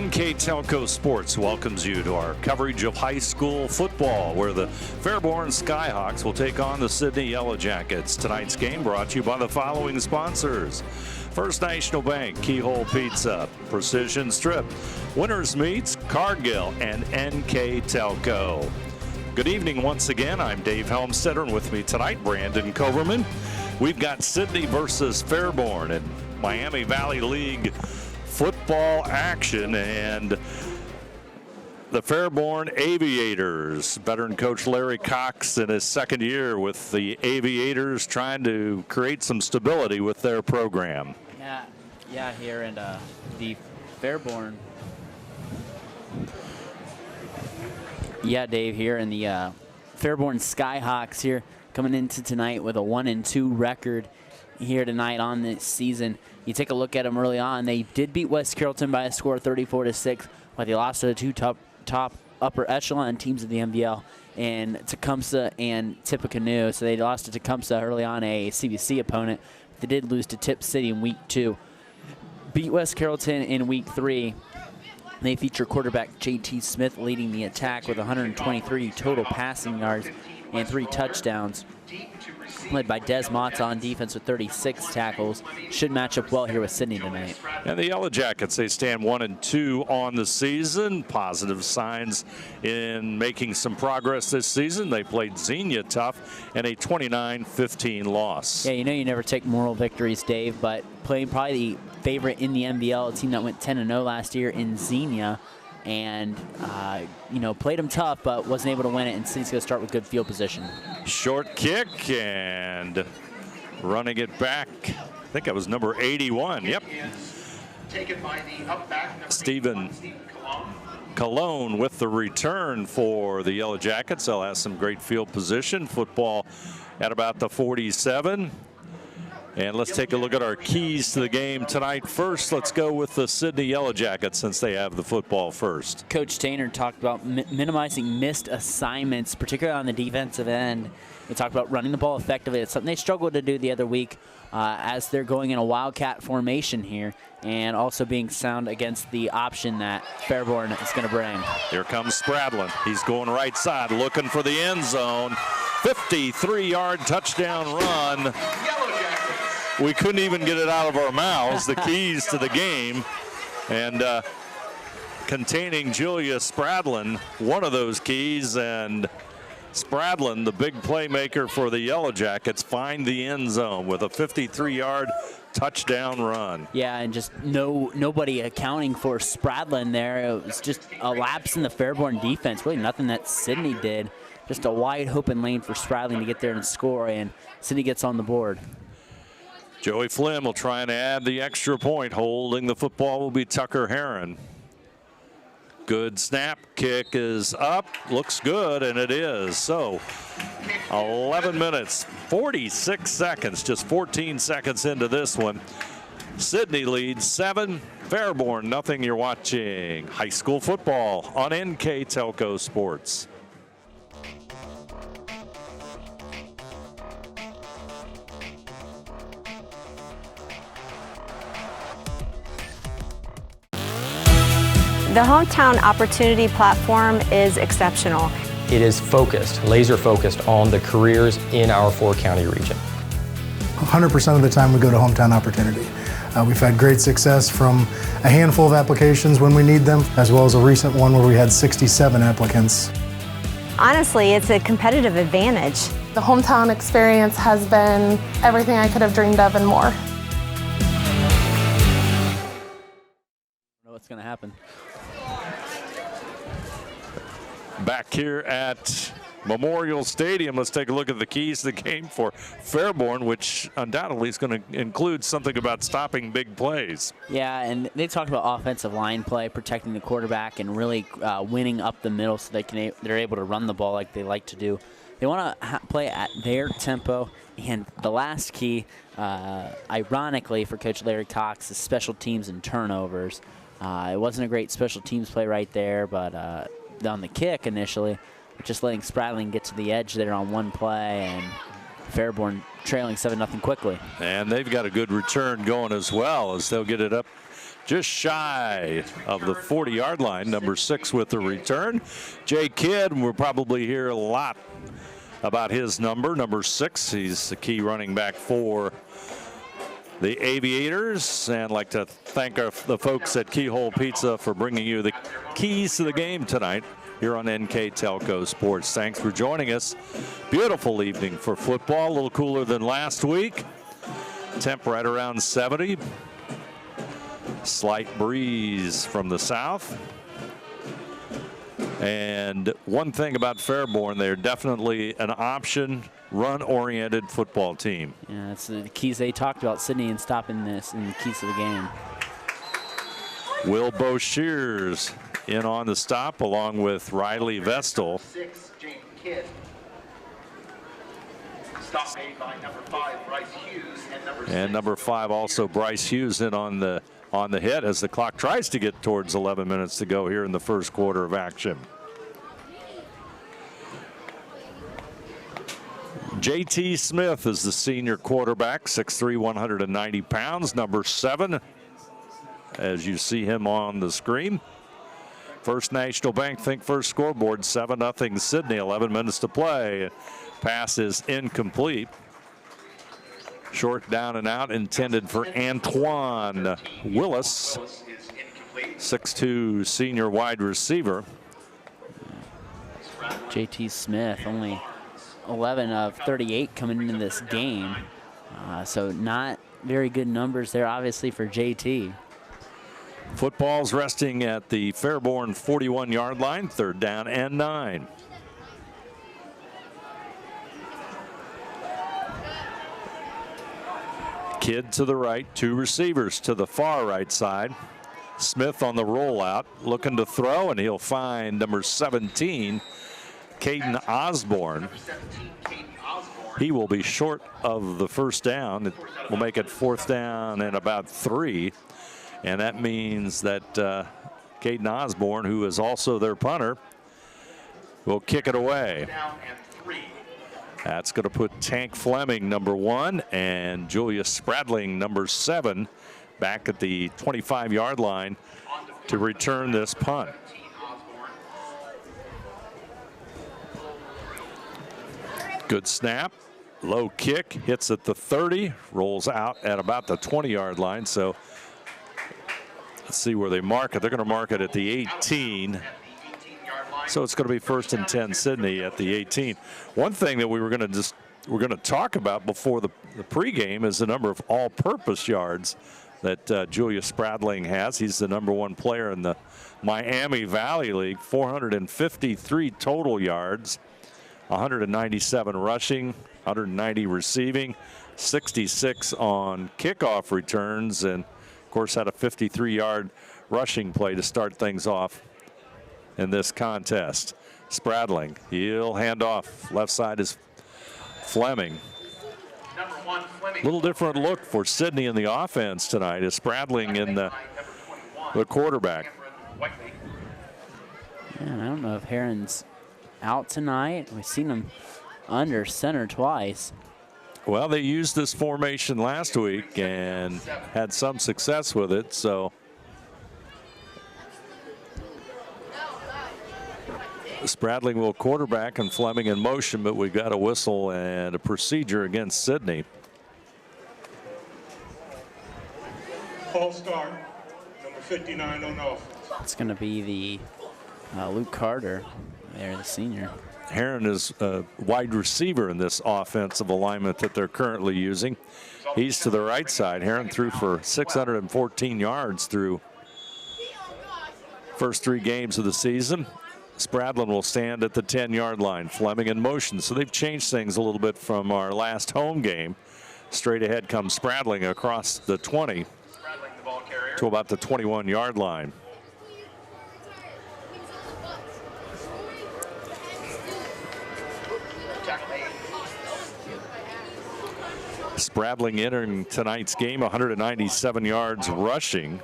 NK Telco Sports welcomes you to our coverage of high school football, where the Fairborn Skyhawks will take on the Sidney Yellow Jackets. Tonight's game brought to you by the following sponsors: First National Bank, Keyhole Pizza, Precision Strip, Winners Meats, Cargill, and NK Telco. Good evening once again. I'm Dave Helmstetter, and with me tonight, Brandon Coverman. We've got Sidney versus Fairborn in Miami Valley League football action, and the Fairborn Aviators, veteran coach Larry Cox in his second year with the Aviators, trying to create some stability with their program. Yeah, here in the Fairborn. Yeah, Dave, here in the Fairborn Skyhawks here coming into tonight with a 1-2 record here tonight on this season. You take a look at them early on. They did beat West Carrollton by a score of 34-6, but they lost to the two top upper echelon teams of the MVL, and Tecumseh and Tippecanoe. So they lost to Tecumseh early on, a CBC opponent. They did lose to Tip City in week 2. Beat West Carrollton in week 3. They feature quarterback JT Smith leading the attack with 123 total passing yards and 3 touchdowns, led by Des Motts on defense with 36 tackles. Should match up well here with Sidney tonight. And the Yellow Jackets, they stand 1-2 on the season. Positive signs in making some progress this season. They played Xenia tough and a 29-15 loss. Yeah, you know you never take moral victories, Dave, but playing probably the favorite in the MVL, a team that went 10-0 last year in Xenia, and played them tough, but wasn't able to win it, and City's going to start with good field position. Short kick, and running it back, I think it was number 81. Yep. Taken by the up back, Stephen Cologne with the return for the Yellow Jackets. They'll have some great field position. Football at about the 47. And let's take a look at our keys to the game tonight. First, let's go with the Sidney Yellow Jackets, since they have the football first. Coach Tainer talked about minimizing missed assignments, particularly on the defensive end. They talked about running the ball effectively. It's something they struggled to do the other week as they're going in a Wildcat formation here, and also being sound against the option that Fairborn is going to bring. Here comes Spradlin. He's going right side, looking for the end zone. 53-yard touchdown run. We couldn't even get it out of our mouths, the keys to the game. And containing Julia Spradlin, one of those keys, and Spradlin, the big playmaker for the Yellow Jackets, find the end zone with a 53-yard touchdown run. Yeah, and just nobody accounting for Spradlin there. It was just a lapse in the Fairborn defense. Really nothing that Sidney did. Just a wide open lane for Spradlin to get there and score, and Sidney gets on the board. Joey Flynn will try and add the extra point. Holding the football will be Tucker Heron. Good snap. Kick is up. Looks good, and it is. So 11 minutes, 46 seconds, just 14 seconds into this one. Sidney leads 7, Fairborn nothing. You're watching high school football on NK Telco Sports. The Hometown Opportunity Platform is exceptional. It is focused, laser focused on the careers in our 4-county region. 100% of the time we go to Hometown Opportunity. We've had great success from a handful of applications when we need them, as well as a recent one where we had 67 applicants. Honestly, it's a competitive advantage. The Hometown experience has been everything I could have dreamed of and more. I don't know what's going to happen. Back here at Memorial Stadium, let's take a look at the keys to the game for Fairborn, which undoubtedly is going to include something about stopping big plays. Yeah, and they talked about offensive line play, protecting the quarterback, and really winning up the middle so they're able to run the ball like they like to do. They want to play at their tempo, and the last key, ironically for Coach Larry Cox, is special teams and turnovers. It wasn't a great special teams play right there, but on the kick initially, just letting Spradlin get to the edge there on one play, and Fairborn trailing 7-0 quickly. And they've got a good return going as well, as they'll get it up just shy of the 40-yard line. Number 6 with the return. Jay Kidd, we'll probably hear a lot about his number 6. He's the key running back for the Aviators. And I'd like to thank the folks at Keyhole Pizza for bringing you the keys to the game tonight here on NK Telco Sports. Thanks for joining us. Beautiful evening for football. A little cooler than last week. Temp right around 70. Slight breeze from the south. And one thing about Fairborn, they're definitely an option run-oriented football team. Yeah, that's the keys they talked about, Sidney, and stopping this and the keys to the game. Will Boshears in on the stop along with Riley Vestal. 6, Jake Kidd. Stop made by number 5, Bryce Hughes, and number 5 also Bryce Hughes in on the hit as the clock tries to get towards 11 minutes to go here in the first quarter of action. JT Smith is the senior quarterback, 6'3", 190 pounds, number 7, as you see him on the screen. First National Bank Think First scoreboard, 7-0 Sidney, 11 minutes to play. Pass is incomplete. Short down and out intended for Antoine Willis, 6'2", senior wide receiver. JT Smith only 11 of 38 coming into this game. So not very good numbers there, obviously, for JT. Football's resting at the Fairborn 41-yard line, 3rd down and 9. Kidd to the right, 2 receivers to the far right side. Smith on the rollout, looking to throw, and he'll find number 17, Caden Osborne. He will be short of the first down. It will make it 4th down and about 3. And that means that Caden Osborne, who is also their punter, will kick it away. That's going to put Tank Fleming, number 1, and Julius Spradling, number 7, back at the 25-yard line to return this punt. Good snap. Low kick. Hits at the 30. Rolls out at about the 20-yard line. So let's see where they mark it. They're going to mark it at the 18. So it's going to be 1st and 10 Sidney at the 18. One thing that we're going to talk about before the pregame is the number of all-purpose yards that Julius Spradling has. He's the number 1 player in the Miami Valley League. 453 total yards, 197 rushing, 190 receiving, 66 on kickoff returns, and of course had a 53-yard rushing play to start things off in this contest. Spradling, he'll hand off. Left side is Fleming. Number 1, Fleming. Little different look for Sidney in the offense tonight is Spradling in the quarterback. Yeah, I don't know if Heron's out tonight. We've seen him under center twice. Well, they used this formation last week and had some success with it, so Spradling will quarterback and Fleming in motion, but we've got a whistle and a procedure against Sidney. False start, number 59 on offense. It's going to be the Luke Carter there, the senior. Heron is a wide receiver in this offensive alignment that they're currently using. He's to the right side. Heron threw for 614 yards through first 3 games of the season. Spradling will stand at the 10-yard line. Fleming in motion. So they've changed things a little bit from our last home game. Straight ahead comes Spradling across the 20 to about the 21-yard line. Spradling entering tonight's game, 197 yards rushing.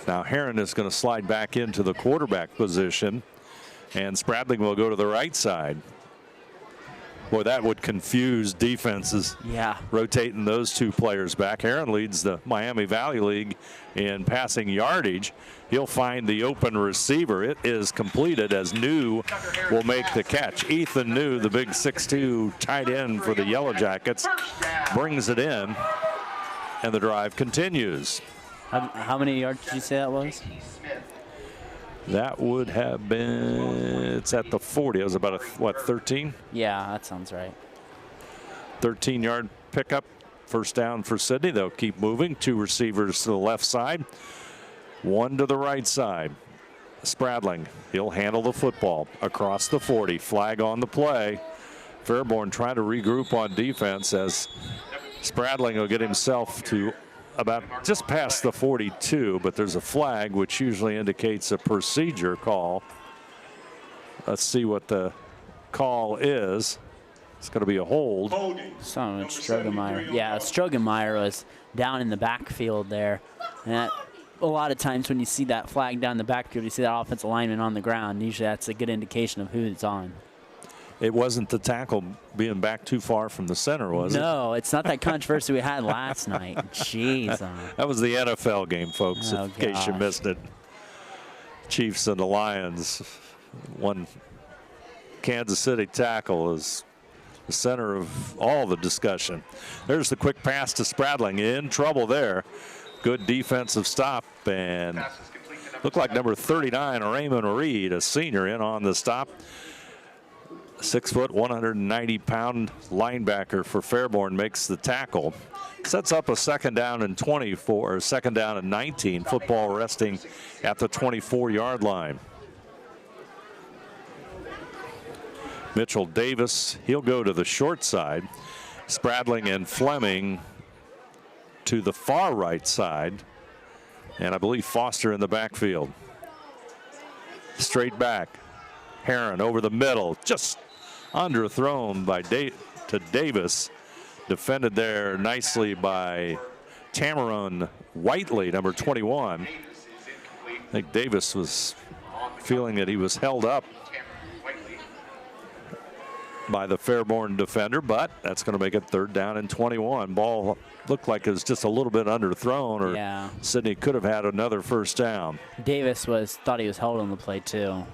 Now Heron is going to slide back into the quarterback position, and Spradling will go to the right side. Boy, that would confuse defenses. Yeah. Rotating those two players back. Heron leads the Miami Valley League in passing yardage. He'll find the open receiver. It is completed as New will make the catch. Ethan New, the big 6'2" tight end for the Yellow Jackets, brings it in, and the drive continues. How many yards did you say that was? That would have been, it's at the 40. It was about, 13? Yeah, that sounds right. 13-yard pickup. First down for Sidney. They'll keep moving. Two receivers to the left side, one to the right side. Spradling, he'll handle the football across the 40. Flag on the play. Fairborn trying to regroup on defense as Spradling will get himself to about just past the 42, but there's a flag which usually indicates a procedure call. Let's see what the call is. It's going to be a hold. Something with Strogemeyer. Yeah, Strogemeyer was down in the backfield there. And that, a lot of times when you see that flag down in the backfield, you see that offensive lineman on the ground. Usually that's a good indication of who it's on. It wasn't the tackle being back too far from the center, was it? No, it's not that controversy we had last night. Jeez. That was the NFL game, folks, Oh, in case you gosh. missed it. Chiefs and the Lions. One Kansas City tackle is the center of all the discussion. There's the quick pass to Spradling. In trouble there. Good defensive stop, and looked like number 39, Raymond Reed, a senior, in on the stop. 6 foot, 190-pound linebacker for Fairborn makes the tackle. Sets up a second down and 24, second down and 19. Football resting at the 24-yard line. Mitchell Davis, he'll go to the short side. Spradling and Fleming to the far right side. And I believe Foster in the backfield. Straight back. Heron over the middle, just underthrown by to Davis. Defended there nicely by Tamaron Whiteley, number 21. I think Davis was feeling that he was held up by the Fairborn defender, but that's going to make it third down and 21. Ball looked like it was just a little bit underthrown, or Yeah. Sidney could have had another first down. Davis thought he was held on the play too.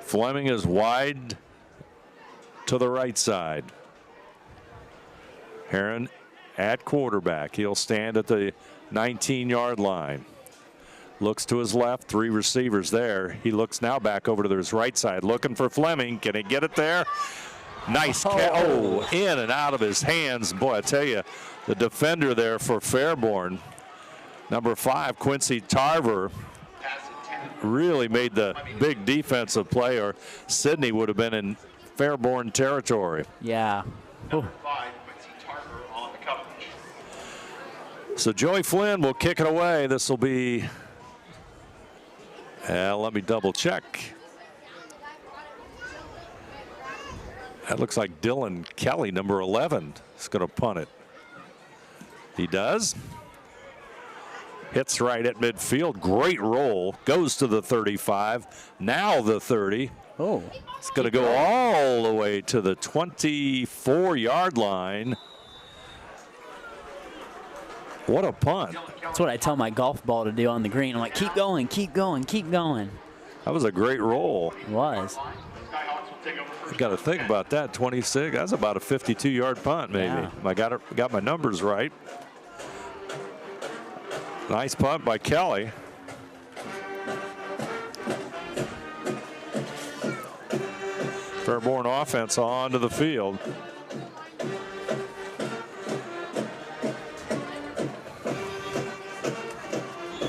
Fleming is wide to the right side. Heron at quarterback. He'll stand at the 19-yard line. Looks to his left, three receivers there. He looks now back over to his right side, looking for Fleming. Can he get it there? Nice catch. Oh, in and out of his hands. Boy, I tell you, the defender there for Fairborn, number 5, Quincy Tarver, really made the big defensive play, or Sidney would have been in Fairborn territory. Yeah. Number 5, Quincy Tarver on the coverage. So Joey Flynn will kick it away. This will be, let me double check. That looks like Dylan Kelly, number 11, is going to punt it. He does. Hits right at midfield. Great roll. Goes to the 35. Now the 30. Oh. It's going to go all the way to the 24-yard line. What a punt. That's what I tell my golf ball to do on the green. I'm like, keep going, keep going, keep going. That was a great roll. It was. You got to think about that. 26. That's about a 52-yard punt, maybe. Yeah. I got my numbers right. Nice punt by Kelly. Fairborn offense onto the field.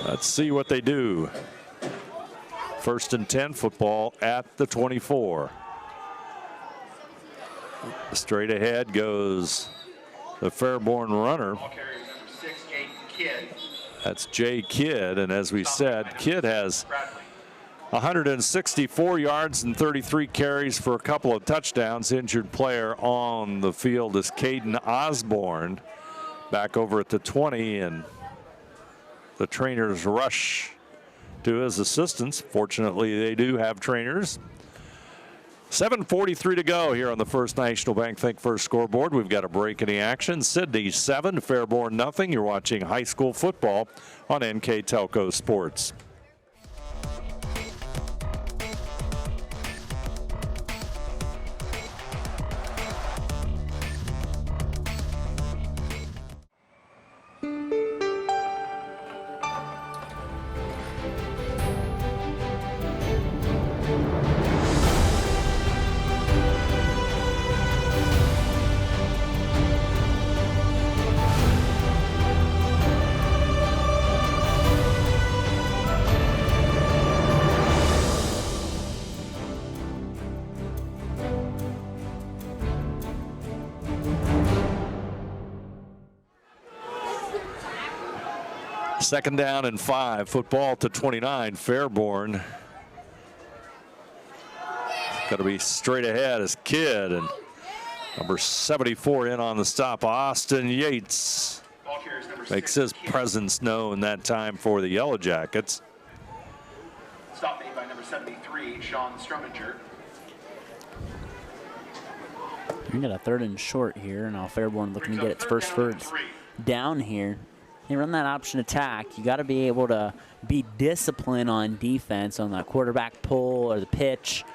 Let's see what they do. First and 10, football at the 24. Straight ahead goes the Fairborn runner. Ball carrier number 6, Jaden Kidd. That's Jay Kidd, and as we said, Kidd has 164 yards and 33 carries for a couple of touchdowns. Injured player on the field is Caden Osborne, back over at the 20, and the trainers rush to his assistance. Fortunately, they do have trainers. 7:43 to go here on the First National Bank Think First scoreboard. We've got a break in the action. Sidney 7, Fairborn nothing. You're watching high school football on NK Telco Sports. Second down and 5. Football to 29. Fairborn. Got to be straight ahead as Kidd, and number 74 in on the stop. Austin Yates makes his presence known that time for the Yellow Jackets. Stop made by number 73, Sean Strominger. We got a 3rd and short here. Now Fairborn looking to get its first down here. They run that option attack. You got to be able to be disciplined on defense on that quarterback pull or the pitch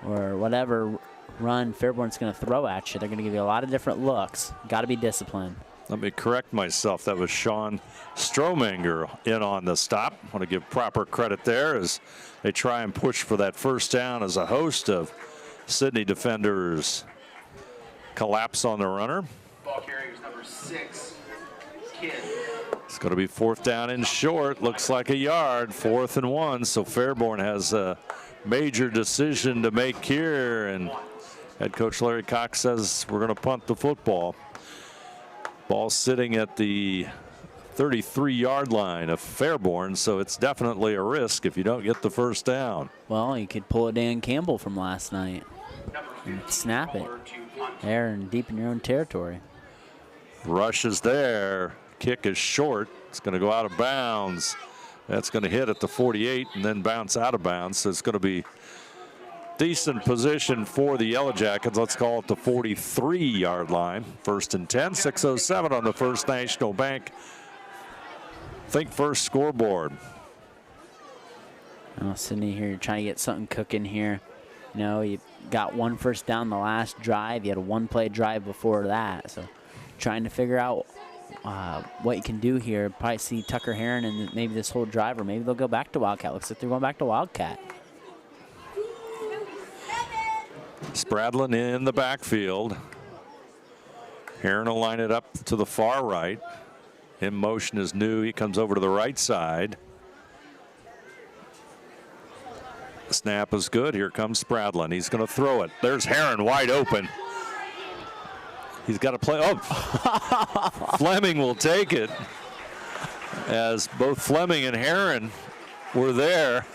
or whatever run Fairborn's going to throw at you. They're going to give you a lot of different looks. Got to be disciplined. Let me correct myself. That was Sean Strominger in on the stop. I want to give proper credit there as they try and push for that first down as a host of Sidney defenders collapse on the runner. Ball carrier is number 6, Kidd. It's going to be 4th down and short. Looks like a yard. 4th and 1. So Fairborn has a major decision to make here. And head coach Larry Cox says we're going to punt the football. Ball sitting at the 33-yard line of Fairborn. So it's definitely a risk if you don't get the first down. Well, you could pull a Dan Campbell from last night and snap it there and deep in your own territory. Rush is there. Kick is short. It's going to go out of bounds. That's going to hit at the 48 and then bounce out of bounds. So it's going to be decent position for the Yellow Jackets. Let's call it the 43-yard line. 1st and 10. 6:07 on the First National Bank Think First scoreboard. Well, Sidney here, you're trying to get something cooking here. You know, you got 1 first down the last drive. You had a 1-play drive before that. So trying to figure out what you can do here. Probably see Tucker Heron and maybe this whole drive, or maybe they'll go back to Wildcat. Looks like they're going back to Wildcat. Spradlin in the backfield. Heron will line it up to the far right. In motion is New. He comes over to the right side. The snap is good. Here comes Spradlin. He's going to throw it. There's Heron wide open. He's got to play. Oh, Fleming will take it. As both Fleming and Heron were there.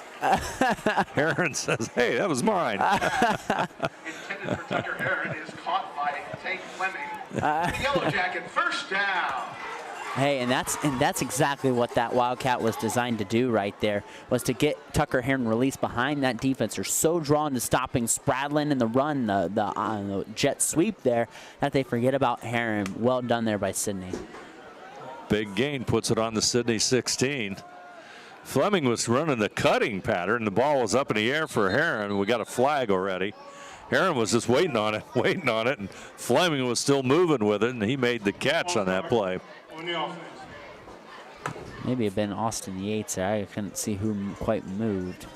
Heron says, hey, that was mine. Intended for Tucker Heron is caught by Tank Fleming. The Yellow Jacket first down. Hey, and that's exactly what that Wildcat was designed to do right there, was to get Tucker Heron released behind that defense. They're so drawn to stopping Spradlin in the run, the jet sweep there, that they forget about Heron. Well done there by Sidney. Big gain puts it on the Sidney 16. Fleming was running the cutting pattern. The ball was up in the air for Heron. We got a flag already. Heron was just waiting on it, and Fleming was still moving with it, and he made the catch on that play. On the offense. Maybe it been Austin Yates there. I couldn't see who quite moved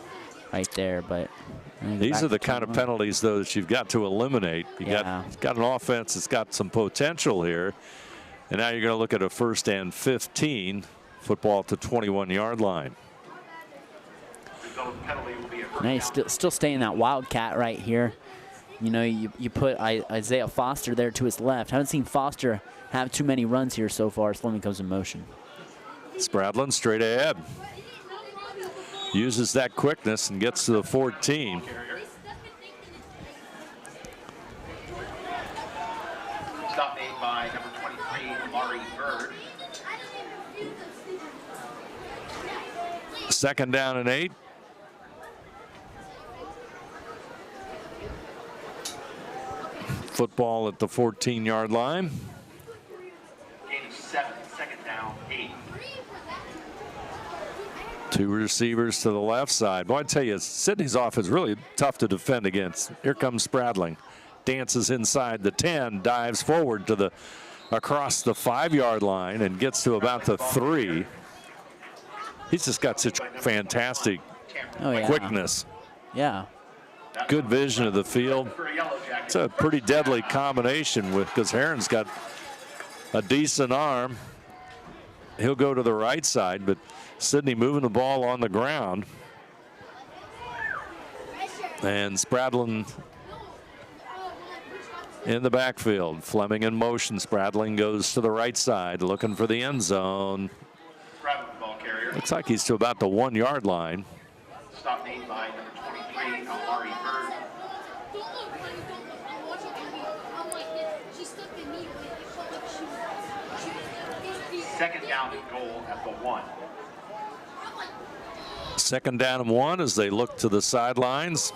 right there, but these are the kind of penalties, though, that you've got to eliminate. You got an offense that's got some potential here, and now you're going to look at a 1st and 15. Football at the 21-yard line. Now you still staying that Wildcat right here. You know, you put Isaiah Foster there to his left. Haven't seen Foster have too many runs here so far as Fleming comes in motion. Spradlin straight ahead. Uses that quickness and gets to the 14. Stop made by number 23, Amari Bird. 2nd down and 8. football at the 14-yard line. Gain of 7, second down, 8. Two receivers to the left side. Boy, I tell you, Sidney's offense is really tough to defend against. Here comes Spradling. Dances inside the 10, dives forward to the across the 5-yard line and gets to about the 3. He's just got such fantastic quickness. Yeah. Good vision of the field. It's a pretty deadly combination because Herron's got a decent arm. He'll go to the right side, but Sidney moving the ball on the ground. And Spradlin in the backfield. Fleming in motion. Spradling goes to the right side looking for the end zone. Looks like he's to about the 1-yard line. Stop made by number 23, Amari Bird. Second down and goal at the 1. Second down and 1 as they look to the sidelines.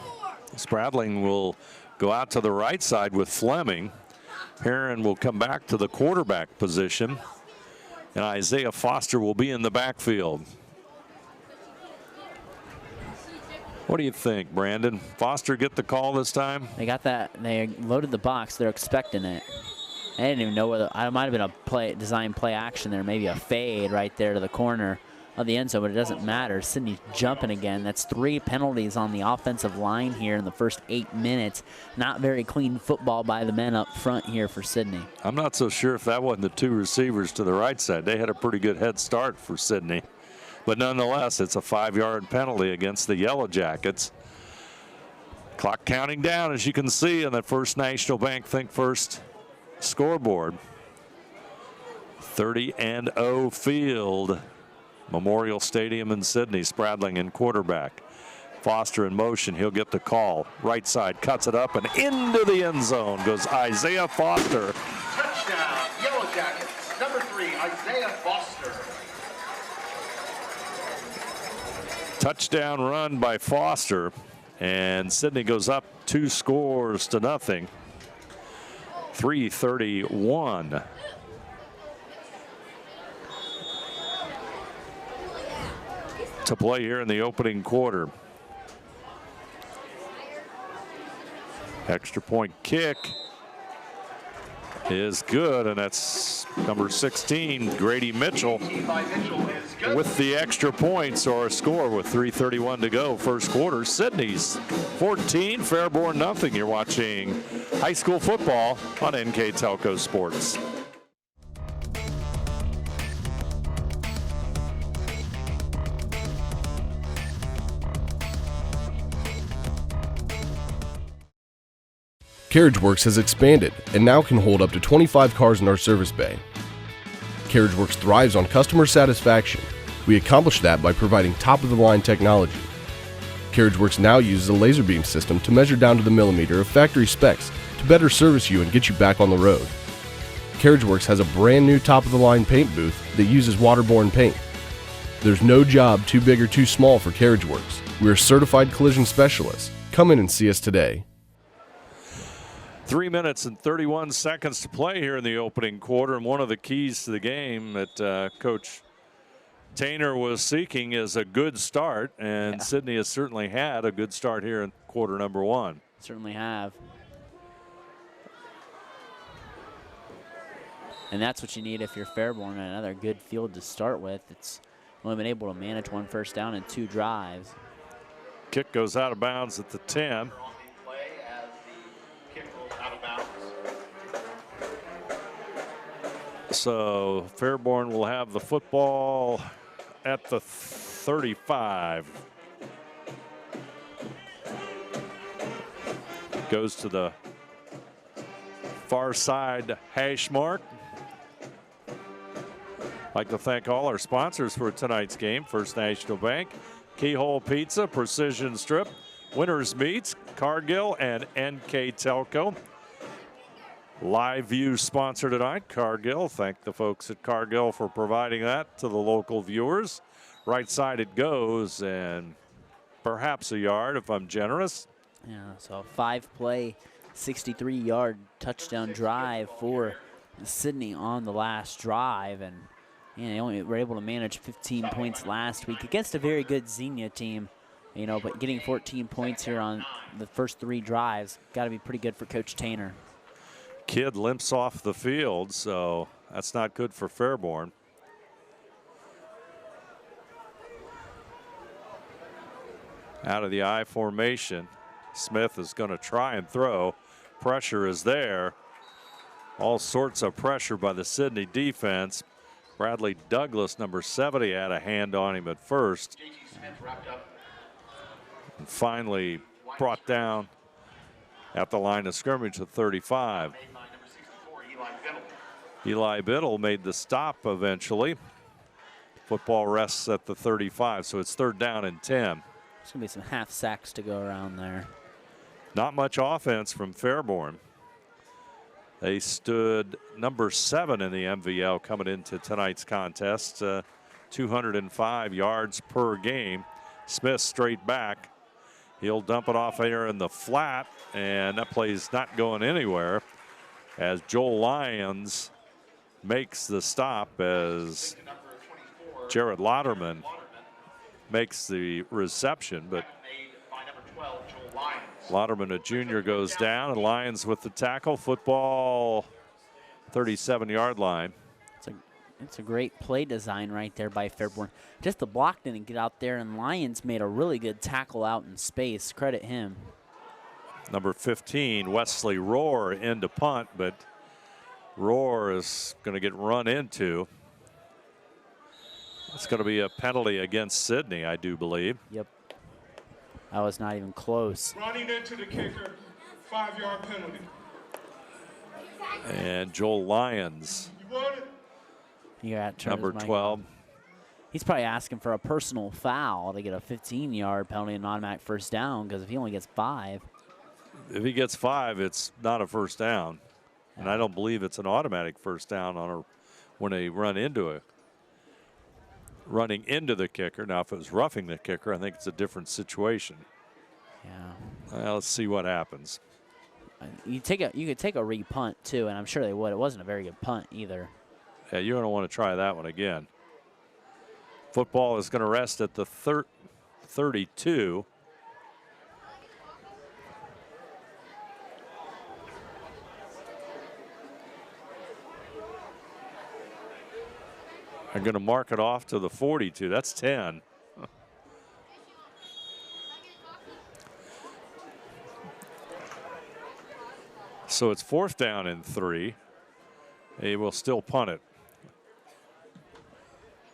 Spradling will go out to the right side with Fleming. Herron will come back to the quarterback position. And Isaiah Foster will be in the backfield. What do you think, Brandon? Foster get the call this time? They got that. They loaded the box. They're expecting it. I didn't even know whether it might have been a design play action there, maybe a fade right there to the corner of the end zone, but it doesn't matter. Sidney's jumping again. That's 3 penalties on the offensive line here in the first 8 minutes. Not very clean football by the men up front here for Sidney. I'm not so sure if that wasn't the 2 receivers to the right side. They had a pretty good head start for Sidney. But nonetheless, it's a 5-yard penalty against the Yellow Jackets. Clock counting down, as you can see, on that First National Bank Think First scoreboard. 30-0 field. Memorial Stadium in Sidney. Spradling in quarterback. Foster in motion. He'll get the call. Right side cuts it up and into the end zone goes Isaiah Foster. Touchdown, Yellow Jackets. Number 3, Isaiah Foster. Touchdown run by Foster. And Sidney goes up 2 scores to nothing. 3:31. To play here in the opening quarter. Extra point kick is good, and that's number 16, Grady Mitchell, with the extra points or a score with 3:31 to go. First quarter, Sidney's 14, Fairborn nothing. You're watching high school football on NK Telco Sports. CarriageWorks has expanded and now can hold up to 25 cars in our service bay. CarriageWorks thrives on customer satisfaction. We accomplish that by providing top-of-the-line technology. CarriageWorks now uses a laser beam system to measure down to the millimeter of factory specs to better service you and get you back on the road. CarriageWorks has a brand new top-of-the-line paint booth that uses waterborne paint. There's no job too big or too small for CarriageWorks. We're certified collision specialists. Come in and see us today. 3 minutes and 31 seconds to play here in the opening quarter, and one of the keys to the game that Coach Tainer was seeking is a good start, and Sidney has certainly had a good start here in quarter number 1. Certainly have. And that's what you need if you're Fairborn. Another good field to start with. It's only been able to manage 1 first down and 2 drives. Kick goes out of bounds at the 10. So Fairborn will have the football at the 35. Goes to the far side hash mark. I'd like to thank all our sponsors for tonight's game. First National Bank, Keyhole Pizza, Precision Strip, Winners Meats, Cargill, and NK Telco. Live View sponsor tonight, Cargill. Thank the folks at Cargill for providing that to the local viewers. Right side it goes, and perhaps a yard if I'm generous. Yeah, so a 5-play 63-yard touchdown drive for Sidney on the last drive, and they only were able to manage 15 points last week against a very good Xenia team, but getting 14 points here on the first 3 drives, got to be pretty good for Coach Tainer. Kid limps off the field, so that's not good for Fairborn. Out of the I formation, Smith is going to try and throw. Pressure is there. All sorts of pressure by the Sidney defense. Bradley Douglas, number 70, had a hand on him at first. And finally brought down at the line of scrimmage at 35. Eli Biddle made the stop eventually. Football rests at the 35, so it's 3rd down and 10. There's going to be some half sacks to go around there. Not much offense from Fairborn. They stood number 7 in the MVL coming into tonight's contest. 205 yards per game. Smith straight back. He'll dump it off here in the flat, and that play's not going anywhere as Joel Lyons makes the stop as Jared Lauderman makes the reception, but Lauderman, a junior, goes down, and Lyons with the tackle. Football 37-yard line. It's a great play design right there by Fairborn. Just the block didn't get out there, and Lyons made a really good tackle out in space. Credit him. Number 15, Wesley Rohr, into punt, but Rohr is going to get run into. It's going to be a penalty against Sidney, I do believe. Yep. That was not even close. Running into the kicker, 5-yard penalty. And Joel Lyons, You want it? number 12. He's probably asking for a personal foul to get a 15-yard penalty and automatic first down, because if he only gets 5. If he gets 5, it's not a first down. And I don't believe it's an automatic first down when they running into the kicker. Now, if it was roughing the kicker, I think it's a different situation. Yeah. Well, let's see what happens. You could take a re-punt too, and I'm sure they would. It wasn't a very good punt either. Yeah, you're going to want to try that one again. Football is going to rest at the 32. They're going to mark it off to the 42. That's 10. So it's 4th down and 3. They will still punt it.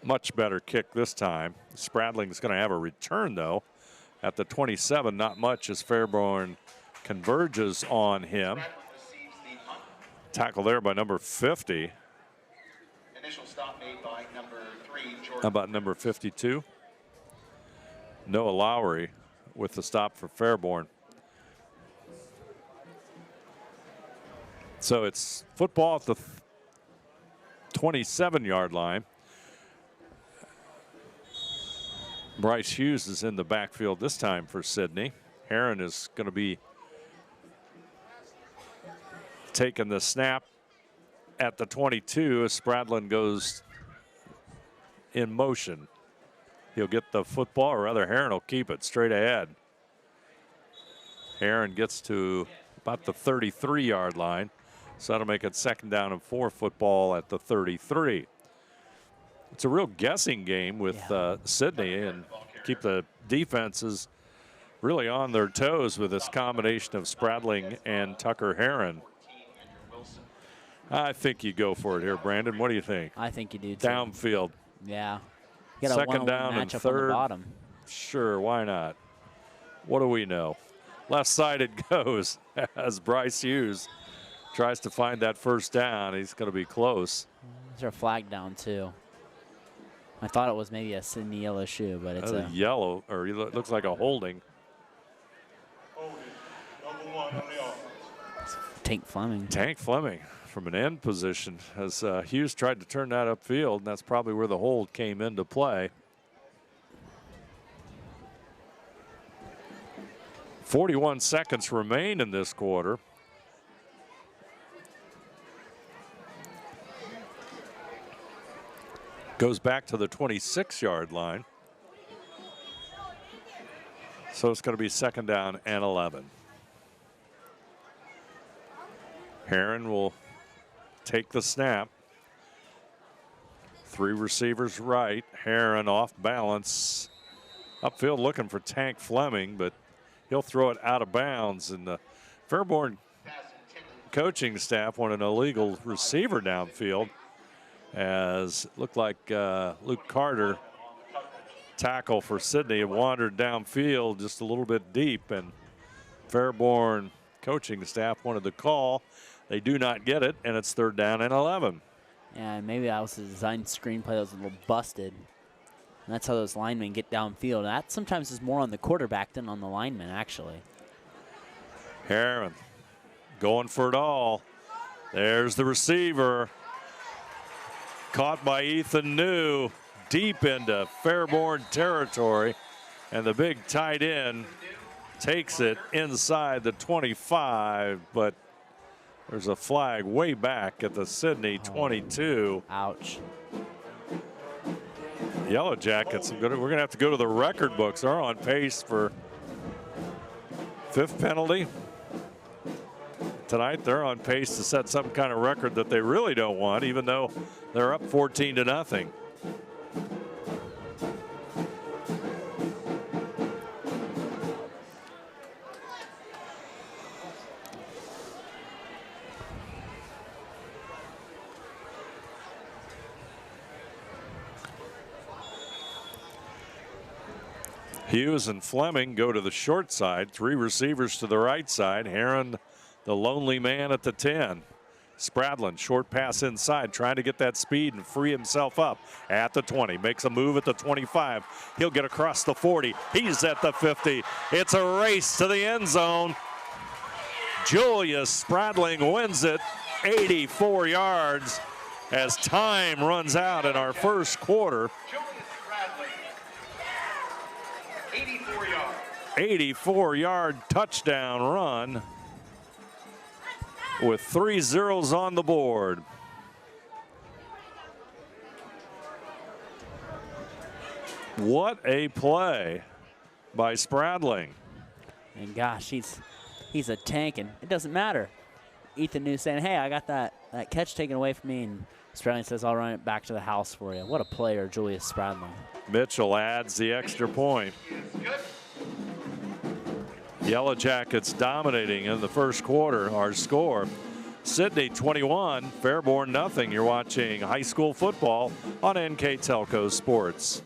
Much better kick this time. Spradling's going to have a return, though, at the 27. Not much as Fairborn converges on him. Tackle there by number 50. Initial stop made by number 3, Jordan. How about number 52? Noah Lowry with the stop for Fairborn. So it's football at the 27-yard line. Bryce Hughes is in the backfield this time for Sidney. Heron is going to be taking the snap at the 22 as Spradlin goes in motion. He'll get the football, or rather Heron will keep it straight ahead. Heron gets to about the 33-yard line. So that'll make it 2nd down and 4, football at the 33. It's a real guessing game with Sidney, and keep the defenses really on their toes with this combination of Spradling and Tucker Heron. I think you go for it here, Brandon. What do you think? I think you do too. Downfield. Yeah. You got a 2nd down and 3rd. On the bottom. Sure, why not? What do we know? Left side it goes as Bryce Hughes tries to find that 1st down. He's going to be close. Is there a flag down too? I thought it was maybe a Sidney yellow shoe, but it's a yellow, or it looks like a holding. Number 1 on the offense. Tank Fleming. Tank Fleming from an end position as Hughes tried to turn that upfield, and that's probably where the hold came into play. 41 seconds remain in this quarter. Goes back to the 26-yard line. So it's going to be 2nd down and 11. Heron will take the snap. 3 receivers right. Heron off balance. Upfield looking for Tank Fleming, but he'll throw it out of bounds. And the Fairborn coaching staff want an illegal receiver downfield, as it looked like Luke Carter, tackle for Sidney, wandered downfield just a little bit deep, and Fairborn coaching staff wanted the call. They do not get it, and it's 3rd down and 11. Yeah, maybe that was a design screenplay that was a little busted. And that's how those linemen get downfield. That sometimes is more on the quarterback than on the lineman, actually. Heron going for it all. There's the receiver. Caught by Ethan New, deep into Fairborn territory. And the big tight end takes it inside the 25, but there's a flag way back at the Sidney 22. Ouch. Yellow Jackets, we're going to have to go to the record books. They're on pace for 5th penalty. Tonight they're on pace to set some kind of record that they really don't want, even though they're up 14-0. Hughes and Fleming go to the short side. 3 receivers to the right side. Heron, the lonely man at the 10. Spradlin, short pass inside, trying to get that speed and free himself up at the 20. Makes a move at the 25. He'll get across the 40. He's at the 50. It's a race to the end zone. Julius Spradling wins it, 84 yards, as time runs out in our first quarter. 84-yard touchdown run with 3 zeros on the board. What a play by Spradling. And gosh, he's a tank, and it doesn't matter. Ethan New saying, hey, I got that catch taken away from me, and Spradling says, I'll run it back to the house for you. What a player, Julius Spradling. Mitchell adds the extra point. Yellow Jackets dominating in the first quarter. Our score, Sidney 21, Fairborn nothing. You're watching high school football on NK Telco Sports.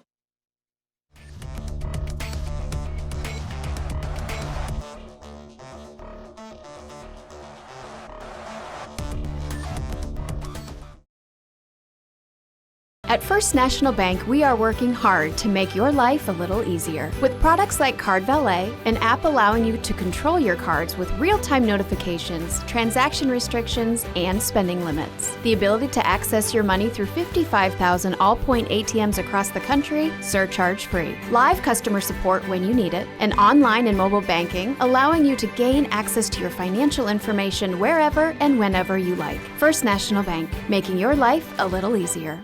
At First National Bank, we are working hard to make your life a little easier. With products like Card Valet, an app allowing you to control your cards with real-time notifications, transaction restrictions, and spending limits. The ability to access your money through 55,000 all-point ATMs across the country, surcharge-free. Live customer support when you need it. And online and mobile banking, allowing you to gain access to your financial information wherever and whenever you like. First National Bank, making your life a little easier.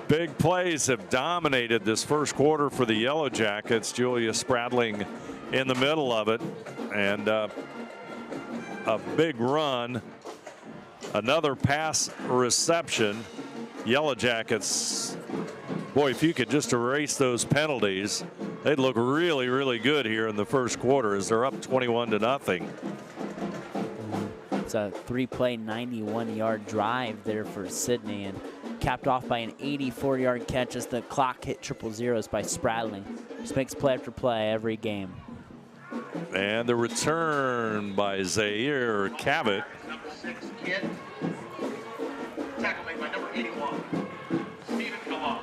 Big plays have dominated this first quarter for the Yellow Jackets. Julius Spradling in the middle of it, and a big run. Another pass reception. Yellow Jackets, boy, if you could just erase those penalties, they'd look really, really good here in the first quarter as they're up 21-0. It's a 3-play, 91-yard drive there for Sidney, and capped off by an 84-yard catch as the clock hit triple zeros by Spradling. Just makes play after play every game. And the return by Zaire Cabot. Number 6, Kid. Tackle made by number 81, Stephen Kalon.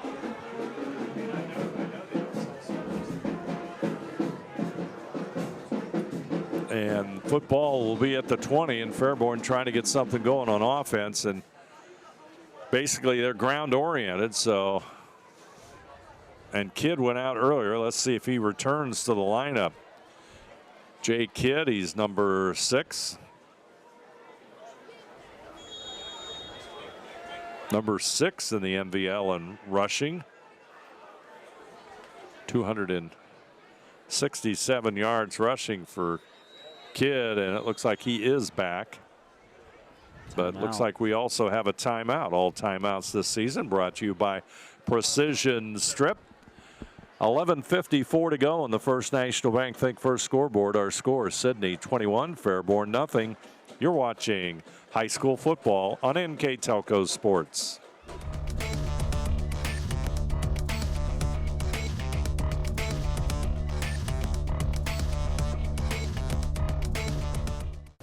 And football will be at the 20, and Fairborn trying to get something going on offense, and basically they're ground oriented. So, and Kidd went out earlier. Let's see if he returns to the lineup. Jay Kidd, he's number 6. Number 6 in the MVL in rushing. 267 yards rushing for Kidd, and it looks like he is back. But looks like we also have a timeout. All timeouts this season brought to you by Precision Strip. 11:54 to go on the First National Bank Think First scoreboard. Our score is Sidney 21, Fairborn nothing. You're watching high school football on NK Telco Sports.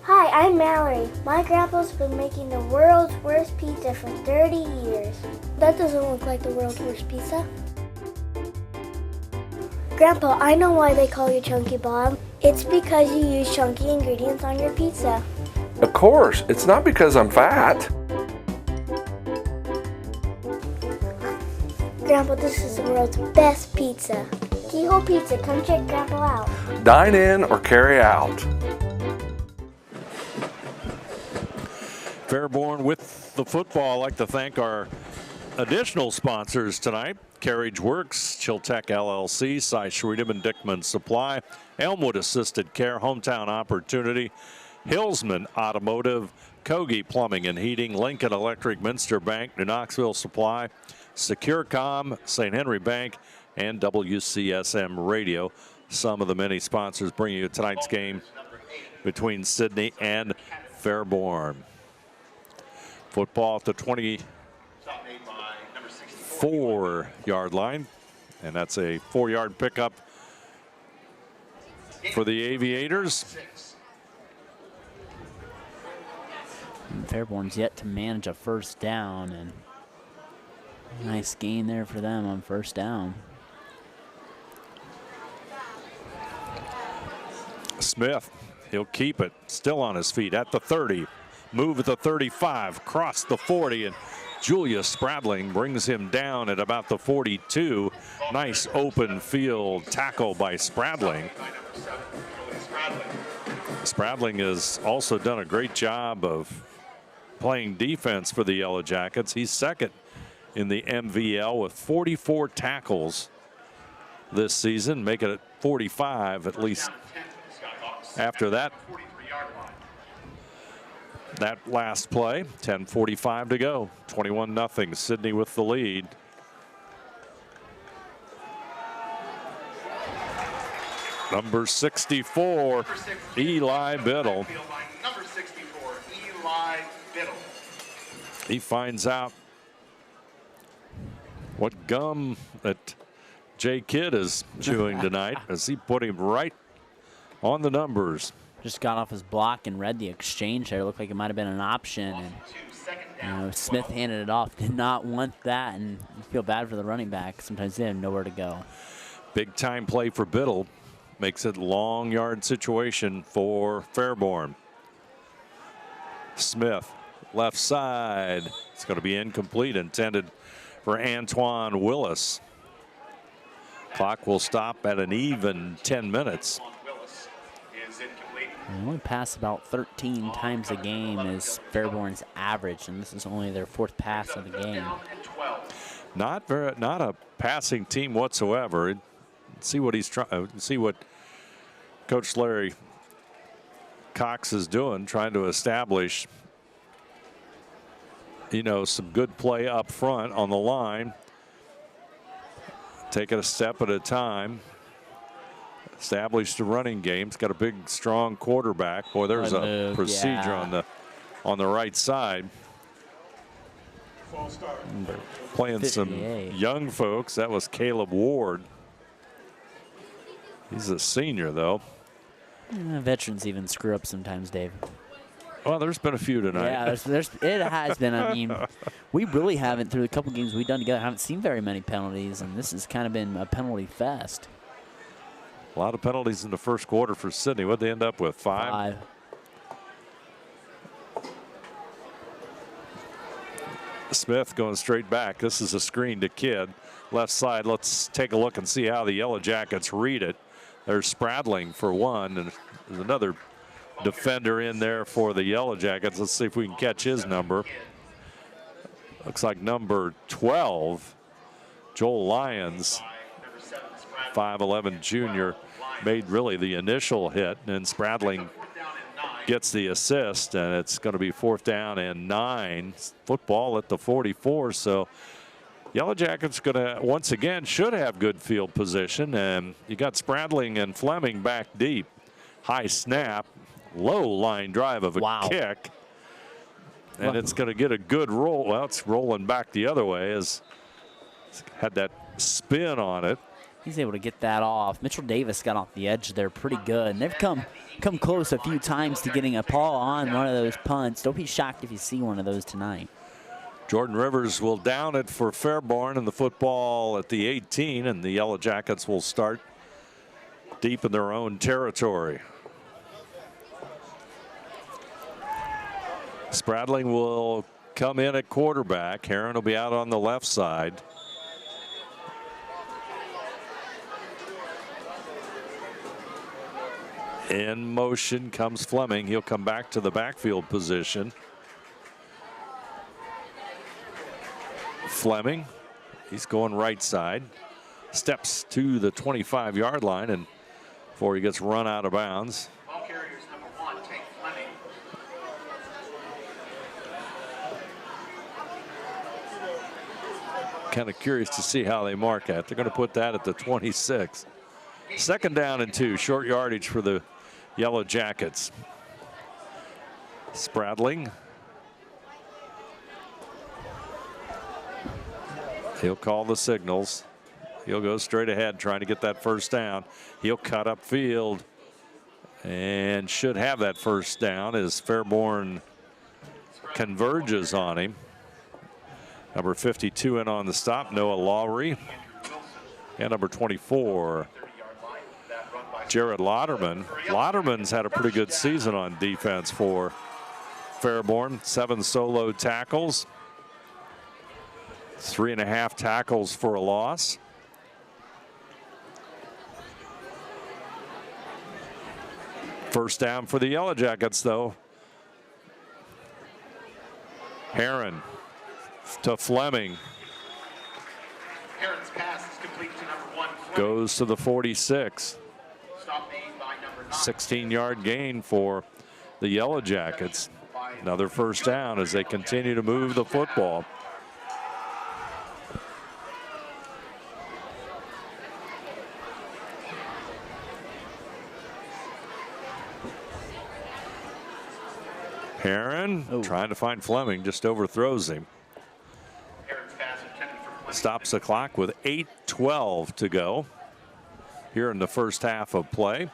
Hi, I'm Mallory. My grandpa's been making the world's worst pizza for 30 years. That doesn't look like the world's worst pizza. Grandpa, I know why they call you Chunky Bob. It's because you use chunky ingredients on your pizza. Of course, it's not because I'm fat. Grandpa, this is the world's best pizza. Keyhole Pizza, come check Grandpa out. Dine in or carry out. Fairborn with the football. I'd like to thank our additional sponsors tonight. Carriage Works, Chiltech LLC, Cy Schreedem and Dickman Supply, Elmwood Assisted Care, Hometown Opportunity, Hillsman Automotive, Kogi Plumbing and Heating, Lincoln Electric, Minster Bank, New Knoxville Supply, SecureCom, St. Henry Bank, and WCSM Radio. Some of the many sponsors bringing you tonight's game between Sidney and Fairborn. Football at the 24-yard line, and that's a 4-yard pickup for the Aviators. Fairborn's yet to manage a first down, and nice gain there for them on first down. Smith, he'll keep it, still on his feet at the 30. Move at the 35, cross the 40, and Julius Spradling brings him down at about the 42. Nice open field tackle by Spradling. Spradling has also done a great job of playing defense for the Yellow Jackets. He's second in the MVL with 44 tackles this season, making it 45 at least after that last play. 10:45 to go. 21-0. Sidney with the lead. Number 64, Eli Biddle. Number 64, Eli Biddle. He finds out what gum that Jay Kidd is chewing tonight as he put him right on the numbers. Just got off his block and read the exchange there. Looked like it might have been an option. And Smith handed it off. Did not want that, and you feel bad for the running back. Sometimes they have nowhere to go. Big time play for Biddle. Makes it long yard situation for Fairborn. Smith, left side. It's going to be incomplete, intended for Antoine Willis. Clock will stop at an even 10 minutes. They only pass about 13 times a game is Fairborn's average, and this is only their 4th pass of the game. Not a passing team whatsoever. See what he's trying. See what Coach Larry Cox is doing, trying to establish, some good play up front on the line. Take it a step at a time. Established the running game. It's got a big, strong quarterback. Boy, there's a procedure on the right side. Playing 58. Some young folks. That was Caleb Ward. He's a senior, though. Veterans even screw up sometimes, Dave. Well, there's been a few tonight. Yeah, it has been. I mean, we really haven't, through the couple games we've done together, haven't seen very many penalties, and this has kind of been a penalty fest. A lot of penalties in the first quarter for Sidney. What'd they end up with? 5? 5. Smith going straight back. This is a screen to Kidd. Left side. Let's take a look and see how the Yellow Jackets read it. There's Spradling for one, and there's another defender in there for the Yellow Jackets. Let's see if we can catch his number. Looks like number 12, Joel Lyons, 5'11" junior, made really the initial hit, and Spradling gets the assist, and it's going to be 4th down and 9. Football at the 44, so Yellow Jackets going to, once again, should have good field position, and you got Spradling and Fleming back deep. High snap, low line drive of a kick, and it's going to get a good roll. Well, it's rolling back the other way, as it's had that spin on it. He's able to get that off. Mitchell Davis got off the edge there pretty good, and they've come close a few times to getting a paw on one of those punts. Don't be shocked if you see one of those tonight. Jordan Rivers will down it for Fairborn, and the football at the 18, and the Yellow Jackets will start deep in their own territory. Spradling will come in at quarterback. Heron will be out on the left side. In motion comes Fleming. He'll come back to the backfield position. Fleming, he's going right side. Steps to the 25-yard line, and before he gets run out of bounds. Ball carriers number 1, take Fleming. Kind of curious to see how they mark that. They're going to put that at the 26. 2nd down and 2, short yardage for the Yellow Jackets. Spradling. He'll call the signals. He'll go straight ahead trying to get that 1st down. He'll cut up field and should have that 1st down as Fairborn converges on him. Number 52 in on the stop, Noah Lowry. And number 24, Jared Lauderman. Lauderman's had a pretty good season on defense for Fairborn. 7 solo tackles. 3.5 tackles for a loss. First down for the Yellow Jackets, though. Heron to Fleming. Heron's pass is complete to number 1, Fleming. Goes to the 46. Stop made by number 9. 16-yard gain for the Yellow Jackets. Another 1st down as they continue to move the football. Heron trying to find Fleming, just overthrows him. Stops the clock with 8:12 to go here in the first half of play.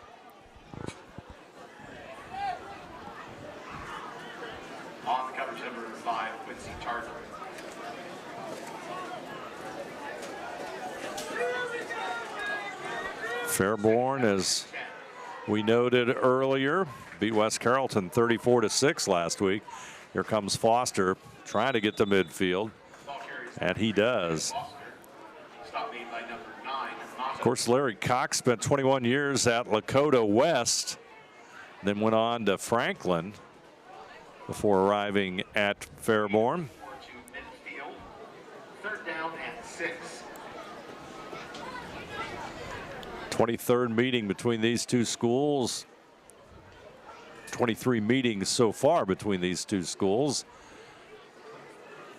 On the coverage number 5, Quincy Tarver. Fairborn, as we noted earlier, beat West Carrollton 34-6 last week. Here comes Foster trying to get to midfield, and he does. Of course, Larry Cox spent 21 years at Lakota West, then went on to Franklin before arriving at Fairborn. 3rd down and 6. 23rd meeting between these two schools. 23 meetings so far between these two schools.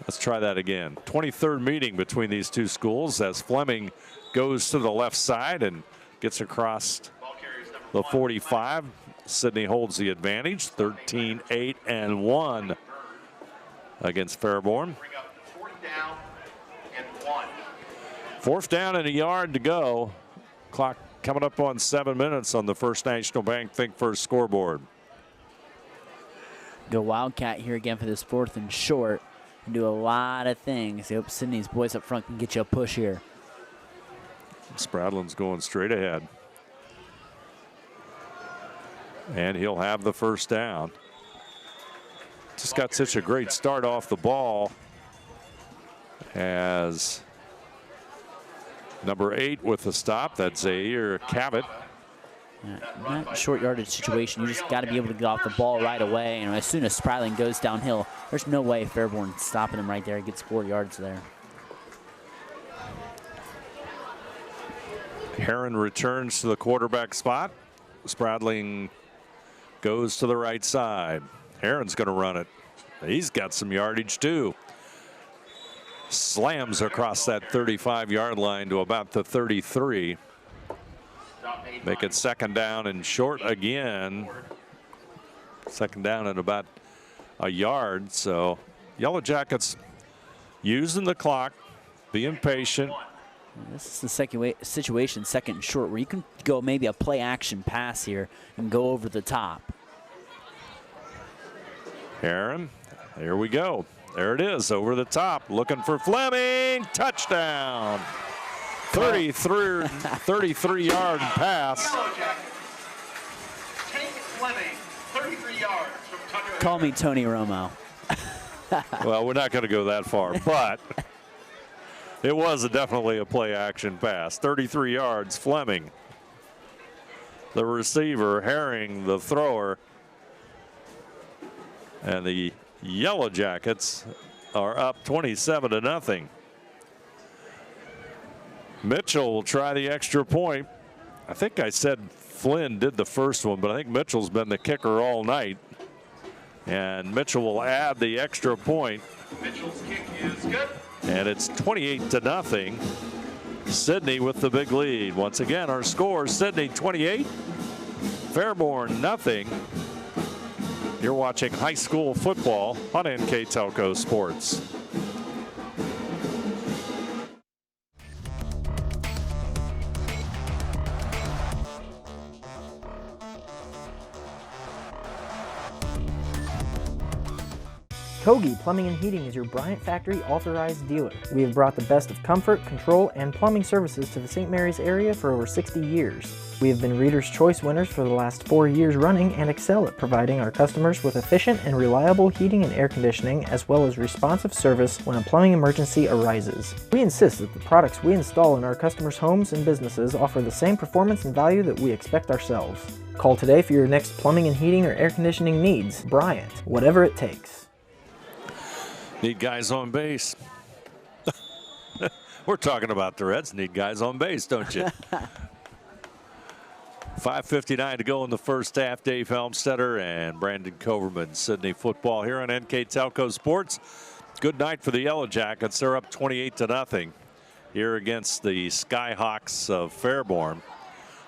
Let's try that again. 23rd meeting between these two schools as Fleming goes to the left side and gets across the 45. Sidney holds the advantage, 13-8-1 against Fairborn. 4th down and 1. 4th down and a yard to go. Clock coming up on 7 minutes on the First National Bank Think First scoreboard. Go Wildcat here again for this 4th and short. And do a lot of things. I hope Sidney's boys up front can get you a push here. Spradlin's going straight ahead. And he'll have the 1st down. Just got such a great start off the ball as number 8 with the stop. That's Zaire Cabot. Not a short yardage situation. You just got to be able to get off the ball right away. And as soon as Spradling goes downhill, there's no way Fairborn stopping him right there. He gets 4 yards there. Heron returns to the quarterback spot. Spradling goes to the right side. Heron's going to run it. He's got some yardage too. Slams across that 35-yard line to about the 33. Make it second down and short again. Second down and about a yard. So Yellow Jackets using the clock, being patient. This is the second situation, second and short, where you can go maybe a play action pass here and go over the top. Heron, here we go. There it is, over the top, looking for Fleming. Touchdown. 33-yard pass. Tank Fleming, 33 yards from Tucker. Call me Tony Romo. Well, we're not going to go that far, but it was definitely a play action pass. 33 yards, Fleming. The receiver, Herring, the thrower. And the Yellow Jackets are up 27-0. Mitchell will try the extra point. I think I said Flynn did the first one, but I think Mitchell's been the kicker all night. And Mitchell will add the extra point. Mitchell's kick is good. And it's 28-0. Sidney with the big lead. Once again, our score, Sidney 28, Fairborn nothing. You're watching high school football on NK Telco Sports. Kogi Plumbing and Heating is your Bryant Factory authorized dealer. We have brought the best of comfort, control, and plumbing services to the St. Mary's area for over 60 years. We have been Reader's Choice winners for the last 4 years running and excel at providing our customers with efficient and reliable heating and air conditioning, as well as responsive service when a plumbing emergency arises. We insist that the products we install in our customers' homes and businesses offer the same performance and value that we expect ourselves. Call today for your next plumbing and heating or air conditioning needs. Bryant, whatever it takes. Need guys on base. We're talking about the Reds need guys on base, don't you? 5:59 to go in the first half. Dave Helmstetter and Brandon Coverman. Sidney football here on NK Telco Sports. Good night for the Yellow Jackets. They're up 28-0 here against the Skyhawks of Fairborn.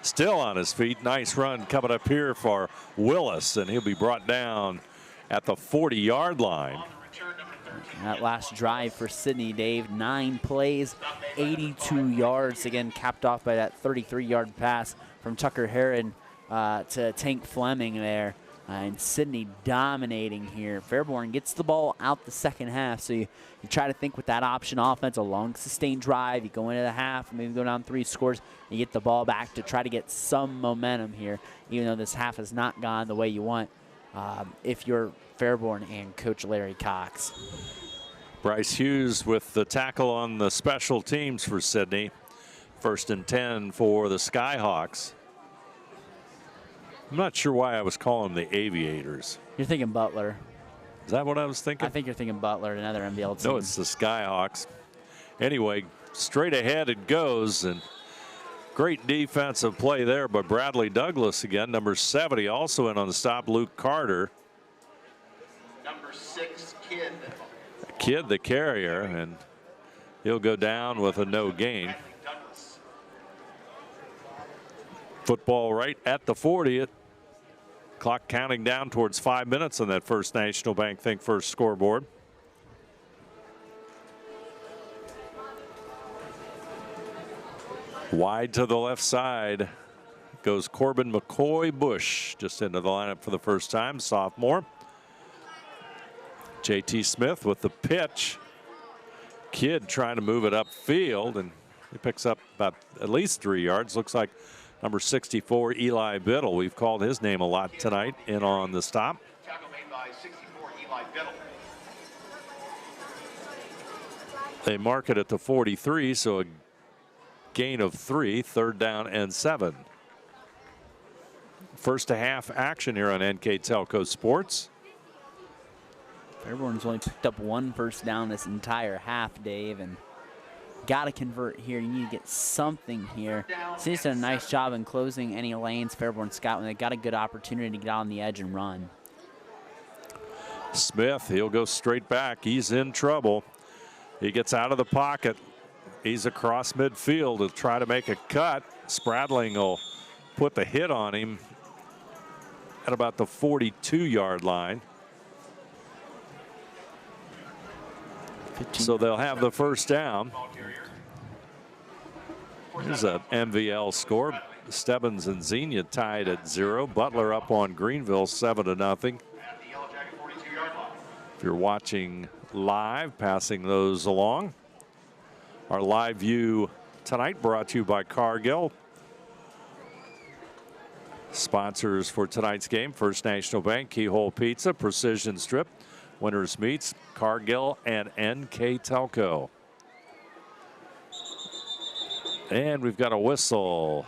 Still on his feet. Nice run coming up here for Willis, and he'll be brought down at the 40-yard line. That last drive for Sidney, Dave, 9 plays, 82 yards. Again, capped off by that 33-yard pass from Tucker Heron to Tank Fleming there. And Sidney dominating here. Fairborn gets the ball out the second half, so you try to think with that option offense, a long sustained drive. You go into the half, maybe go down 3 scores, you get the ball back to try to get some momentum here, even though this half has not gone the way you want if you're Fairborn and Coach Larry Cox. Bryce Hughes with the tackle on the special teams for Sidney. 1st and 10 for the Skyhawks. I'm not sure why I was calling them the Aviators. You're thinking Butler. Is that what I was thinking? I think you're thinking Butler, another NBL team. No, it's the Skyhawks. Anyway, straight ahead it goes, and great defensive play there by Bradley Douglas again. Number 70 also in on the stop, Luke Carter. Number 6, Kidd. Kidd, the carrier, and he'll go down with a no gain. Football right at the 40. Clock counting down towards 5 minutes on that First National Bank Think First scoreboard. Wide to the left side goes Corbin McCoy Bush, just into the lineup for the first time, sophomore. JT Smith with the pitch. Kidd trying to move it upfield, and he picks up about at least 3 yards. Looks like number 64, Eli Biddle. We've called his name a lot tonight in on the stop. Tackle made by 64, Eli Biddle. They mark it at the 43, so a gain of 3, 3rd down and 7. first half action here on NK Telco Sports. Fairborn's only picked up 1 first down this entire half, Dave, and got to convert here. You need to get something here. Sidney's done a nice job in closing any lanes Fairborn's got when they got a good opportunity to get out on the edge and run. Smith, he'll go straight back. He's in trouble. He gets out of the pocket. He's across midfield to try to make a cut. Spradling will put the hit on him at about the 42-yard line. So they'll have the first down. Here's a MVL score. Stebbins and Xenia tied at 0. Butler up on Greenville 7-0. If you're watching live, passing those along. Our live view tonight brought to you by Cargill. Sponsors for tonight's game: First National Bank, Keyhole Pizza, Precision Strip, Winners Meats, Cargill, and NK Telco. And we've got a whistle.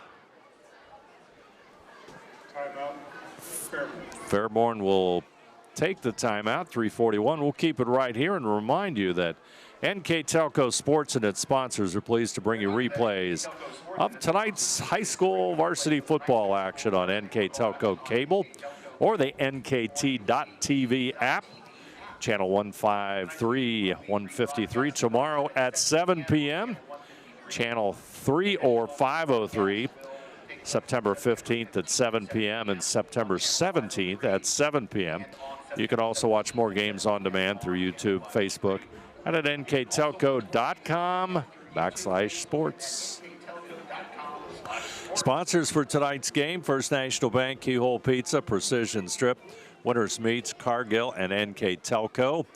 Timeout. Fairborn will take the timeout, 3:41. We'll keep it right here and remind you that NK Telco Sports and its sponsors are pleased to bring you replays of tonight's high school varsity football action on NK Telco Cable or the NKT.TV app. Channel 153, 153 tomorrow at 7 p.m. Channel 3 or 503, September 15th at 7 p.m. and September 17th at 7 p.m. You can also watch more games on demand through YouTube, Facebook, and at nktelco.com/sports. Sponsors for tonight's game: First National Bank, Keyhole Pizza, Precision Strip, Winners Meats, Cargill, and NK Telco.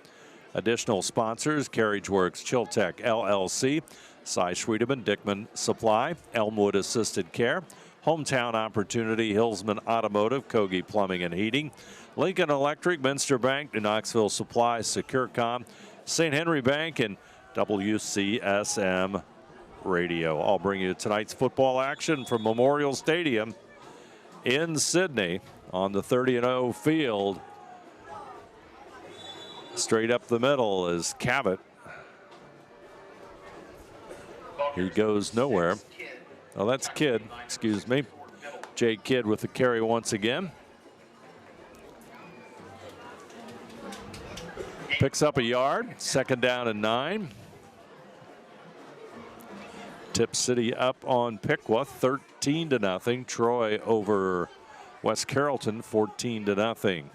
Additional sponsors: Carriage Works, Chiltech LLC, Cy Schwedeman, Dickman Supply, Elmwood Assisted Care, Hometown Opportunity, Hillsman Automotive, Kogi Plumbing and Heating, Lincoln Electric, Minster Bank, New Knoxville Supply, SecureCom, St. Henry Bank, and WCSM Radio. I'll bring you tonight's football action from Memorial Stadium in Sidney on the 30-0 field. Straight up the middle is Cavett. He goes nowhere. Oh, that's Kidd, excuse me. Jay Kidd with the carry once again. Picks up a yard, 2nd down and 9. Tip City up on Piqua, 13-0. Troy over West Carrollton, 14-0.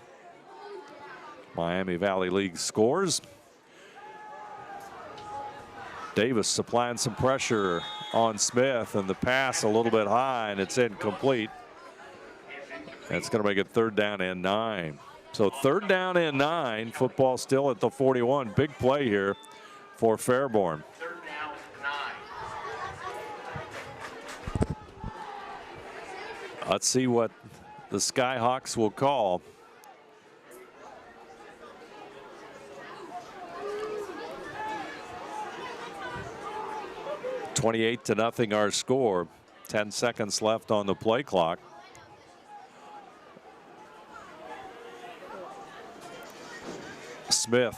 Miami Valley League scores. Davis supplying some pressure on Smith, and the pass a little bit high, and it's incomplete. That's going to make it 3rd down and 9. So 3rd down and 9, football still at the 41. Big play here for Fairborn. 3rd down and 9. Let's see what the Skyhawks will call. (28-0) our score. 10 seconds left on the play clock. Smith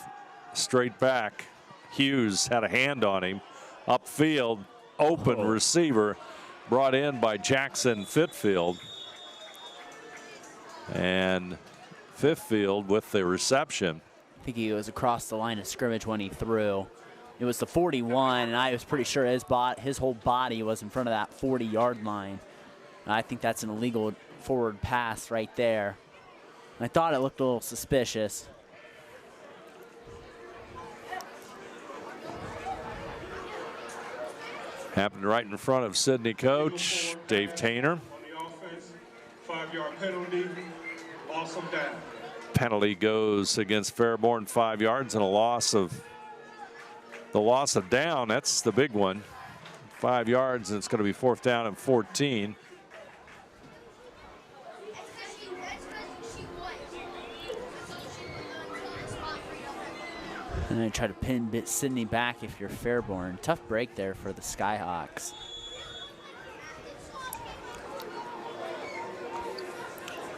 straight back. Hughes had a hand on him. Upfield, open receiver brought in by Jackson Fitfield. And Fitfield with the reception. I think he was across the line of scrimmage when he threw. It was the 41, and I was pretty sure his whole body was in front of that 40-yard line. And I think that's an illegal forward pass right there. And I thought it looked a little suspicious. Happened right in front of Sidney coach Dave Tainer. On the offense, 5-yard penalty, loss of down. Penalty goes against Fairborn, 5 yards, and a loss of down. That's the big one. 5 yards, and it's going to be 4th down and 14. And then try to pin Sidney back if you're Fairborn. Tough break there for the Skyhawks.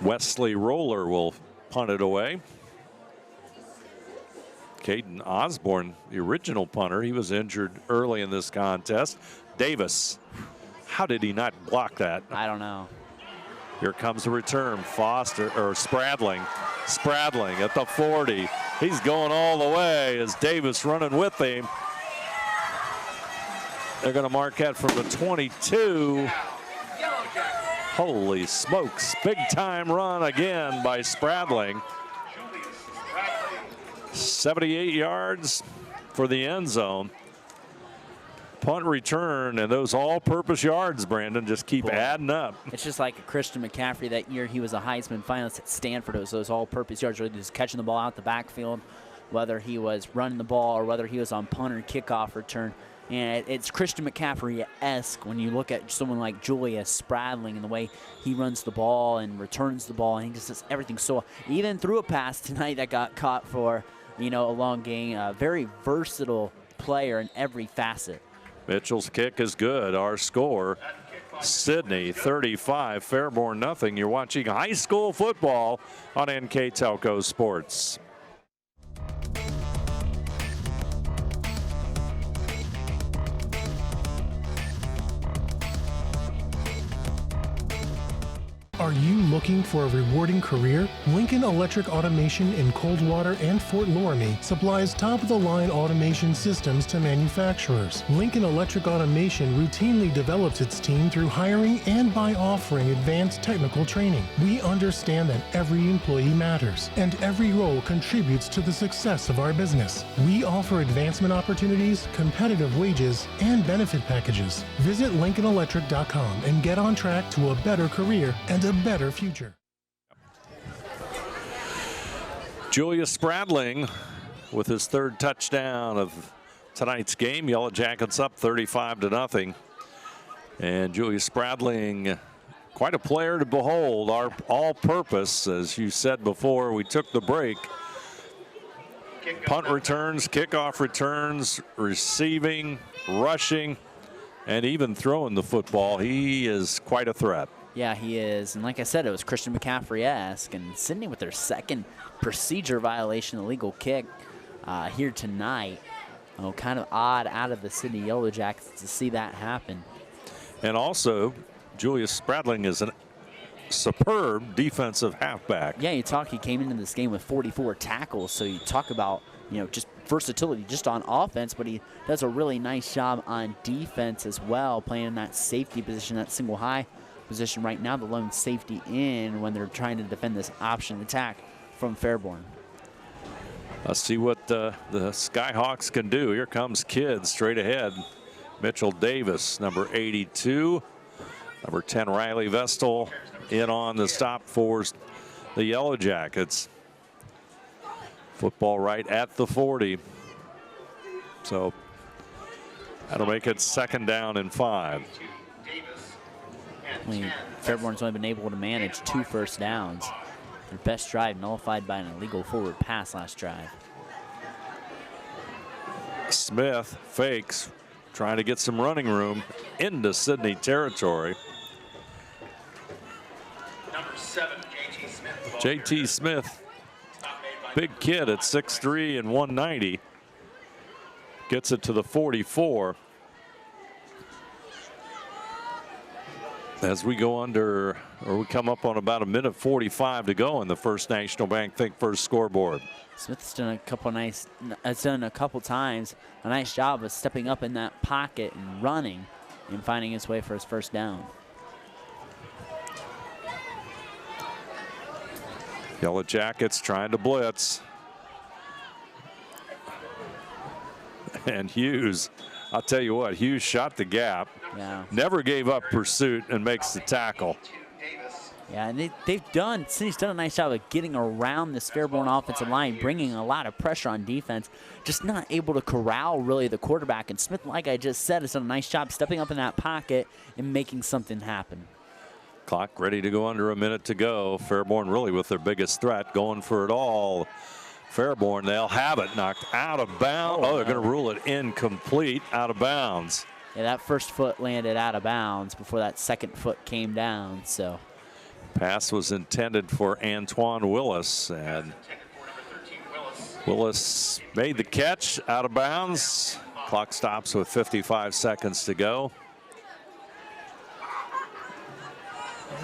Wesley Roller will punt it away. Caden Osborne, the original punter, he was injured early in this contest. Davis, how did he not block that? I don't know. Here comes the return. Spradling at the 40. He's going all the way as Davis running with him. They're going to mark that from the 22. Holy smokes, big time run again by Spradling. 78 yards for the end zone. Punt return, and those all-purpose yards, Brandon, just keep adding up. It's just like Christian McCaffrey that year. He was a Heisman finalist at Stanford. It was those all-purpose yards, really just catching the ball out the backfield, whether he was running the ball or whether he was on punt or kickoff return. And it's Christian McCaffrey-esque when you look at someone like Julius Spradling and the way he runs the ball and returns the ball, and he just does everything so well. Even threw a pass tonight that got caught for, a long gain. A very versatile player in every facet. Mitchell's kick is good. Our score, Sidney 35, Fairborn nothing. You're watching high school football on NK Telco Sports. Are you looking for a rewarding career? Lincoln Electric Automation in Coldwater and Fort Loramie supplies top-of-the-line automation systems to manufacturers. Lincoln Electric Automation routinely develops its team through hiring and by offering advanced technical training. We understand that every employee matters, and every role contributes to the success of our business. We offer advancement opportunities, competitive wages, and benefit packages. Visit LincolnElectric.com and get on track to a better career and a better future. Julius Spradling with his third touchdown of tonight's game. Yellow Jackets up 35-0. And Julius Spradling, quite a player to behold. Our all-purpose, as you said before we took the break. Punt returns, kickoff returns, receiving, rushing, and even throwing the football. He is quite a threat. Yeah, he is. And like I said, it was Christian McCaffrey-esque. And Sidney with their second procedure violation, illegal kick here tonight. Kind of odd out of the Sidney Yellow Jackets to see that happen. And also, Julius Spradling is a superb defensive halfback. Yeah, he came into this game with 44 tackles. So you talk about, just versatility just on offense, but he does a really nice job on defense as well, playing in that safety position, that single high position right now, the lone safety in when they're trying to defend this option attack from Fairborn. Let's see what the Skyhawks can do. Here comes Kidd straight ahead. Mitchell Davis, number 82. Number 10, Riley Vestal, in on the stop for the Yellow Jackets. Football right at the 40. So that'll make it 2nd down and 5. Fairborn's only been able to manage 2 first downs. Their best drive nullified by an illegal forward pass last drive. Smith fakes, trying to get some running room into Sidney territory. Number 7, J.T. Smith. J.T. Smith, big kid at 6'3" and 190. Gets it to the 44. As we we come up on about 1:45 to go in the First National Bank Think First scoreboard. Smith's done a couple times a nice job of stepping up in that pocket and running and finding his way for his first down. Yellow Jackets trying to blitz. And Hughes, I'll tell you what, Hughes shot the gap. Yeah. Never gave up pursuit and makes the tackle. Yeah, and Sidney's done a nice job of getting around this Fairborn offensive line, bringing a lot of pressure on defense, just not able to corral really the quarterback. And Smith, like I just said, has done a nice job stepping up in that pocket and making something happen. Clock ready to go, under a minute to go. Fairborn really with their biggest threat, going for it all. Fairborn, they'll have it knocked out of bounds. Oh, they're going to rule it incomplete, out of bounds. Yeah, that first foot landed out of bounds before that second foot came down. So Pass was intended for Antoine Willis, and Willis made the catch out of bounds. Clock stops with 55 seconds to go.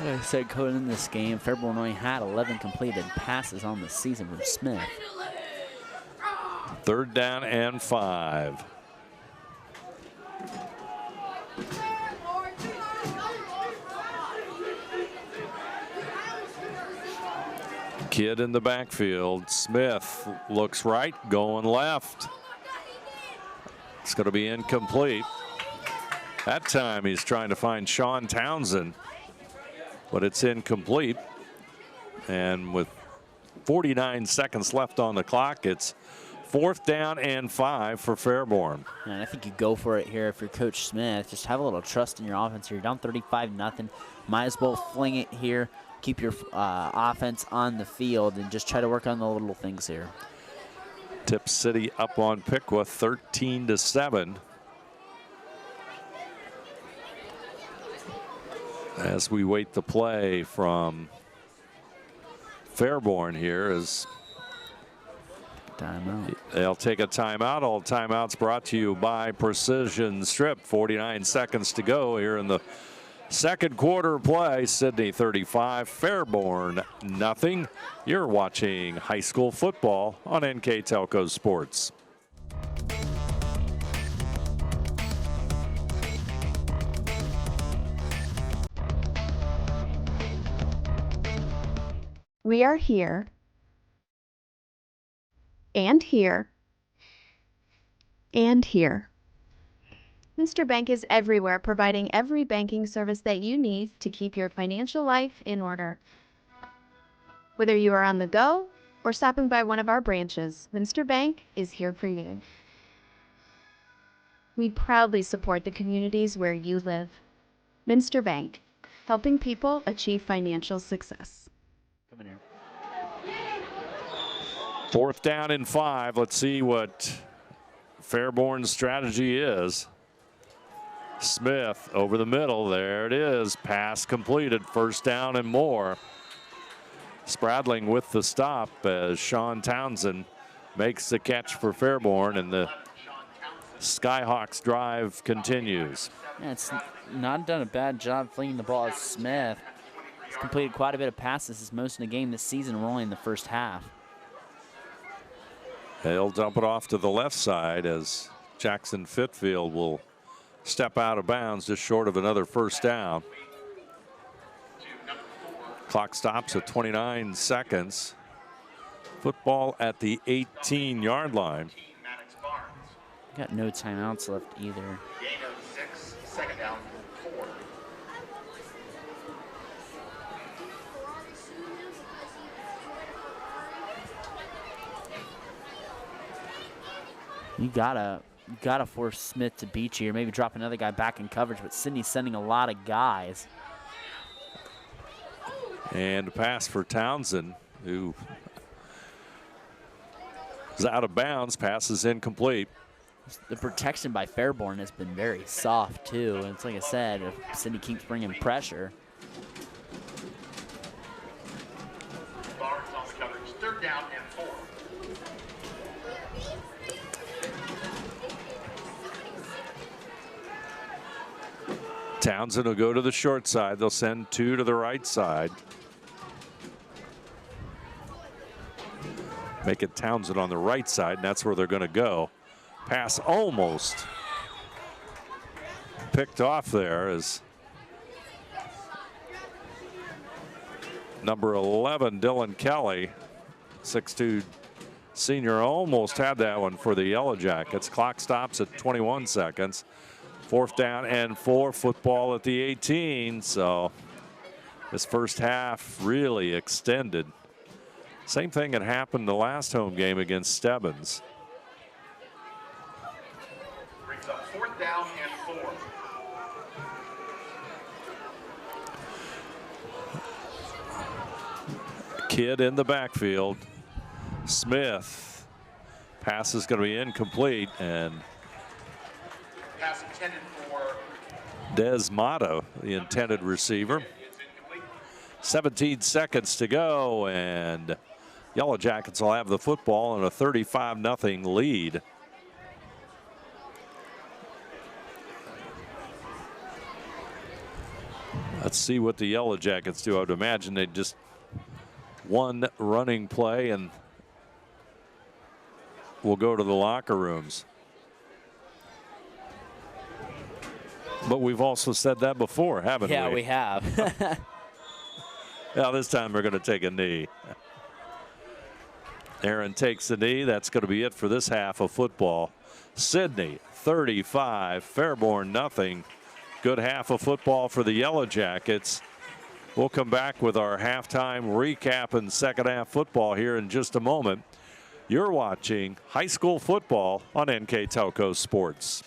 Like I said, going in this game, Fairborn only had 11 completed passes on the season from Smith. 3rd down and 5. Kid in the backfield. Smith looks right, going left. It's going to be incomplete. That time he's trying to find Sean Townsend, but it's incomplete. And with 49 seconds left on the clock, it's 4th down and 5 for Fairborn. And I think you go for it here if you're Coach Smith. Just have a little trust in your offense. You're down 35-0. Might as well fling it here. Keep your offense on the field and just try to work on the little things here. Tip City up on Piqua 13-7. As we wait the play from Fairborn here is timeout. They'll take a timeout. All timeouts brought to you by Precision Strip. 49 seconds to go here in the second quarter play. Sidney 35, Fairborn nothing. You're watching high school football on NK Telco Sports. We are here, and here, and here. Mr. Bank is everywhere, providing every banking service that you need to keep your financial life in order. Whether you are on the go or stopping by one of our branches, Mr. Bank is here for you. We proudly support the communities where you live. Minster Bank, helping people achieve financial success. Come in here. 4th down and 5. Let's see what Fairborn's strategy is. Smith over the middle. There it is. Pass completed. 1st down and more. Spradling with the stop as Sean Townsend makes the catch for Fairborn, and the Skyhawks drive continues. Yeah, it's not done a bad job flinging the ball at Smith. He's completed quite a bit of passes, his most in the game this season. We're only in the first half. They'll dump it off to the left side as Jackson Fitfield will step out of bounds just short of another 1st down. Clock stops at 29 seconds. Football at the 18-yard line. Got no timeouts left either. Gain of 6, 2nd down, 4. You gotta force Smith to beat you, or maybe drop another guy back in coverage. But Sidney's sending a lot of guys. And a pass for Townsend, who is out of bounds. Pass is incomplete. The protection by Fairborn has been very soft too. And it's like I said, if Sidney keeps bringing pressure. Barnes on the coverage. 3rd down and 4. Townsend will go to the short side. They'll send 2 to the right side. Make it Townsend on the right side, and that's where they're going to go. Pass almost picked off there as number 11, Dylan Kelly, 6'2" senior, almost had that one for the Yellow Jackets. Clock stops at 21 seconds. 4th down and 4, football at the 18. So this first half really extended. Same thing that happened the last home game against Stebbins. Brings up 4th down and 4. Kid in the backfield. Smith. Pass is going to be incomplete, and Pass intended for Des Mata, the intended receiver. 17 seconds to go, and Yellow Jackets will have the football in a 35-0 lead. Let's see what the Yellow Jackets do. I would imagine they just one running play and we'll go to the locker rooms. But we've also said that before, haven't we? Yeah, we have. Now this time we're going to take a knee. Aaron takes a knee. That's going to be it for this half of football. Sidney 35, Fairborn nothing. Good half of football for the Yellow Jackets. We'll come back with our halftime recap and second half football here in just a moment. You're watching high school football on NK Telco Sports.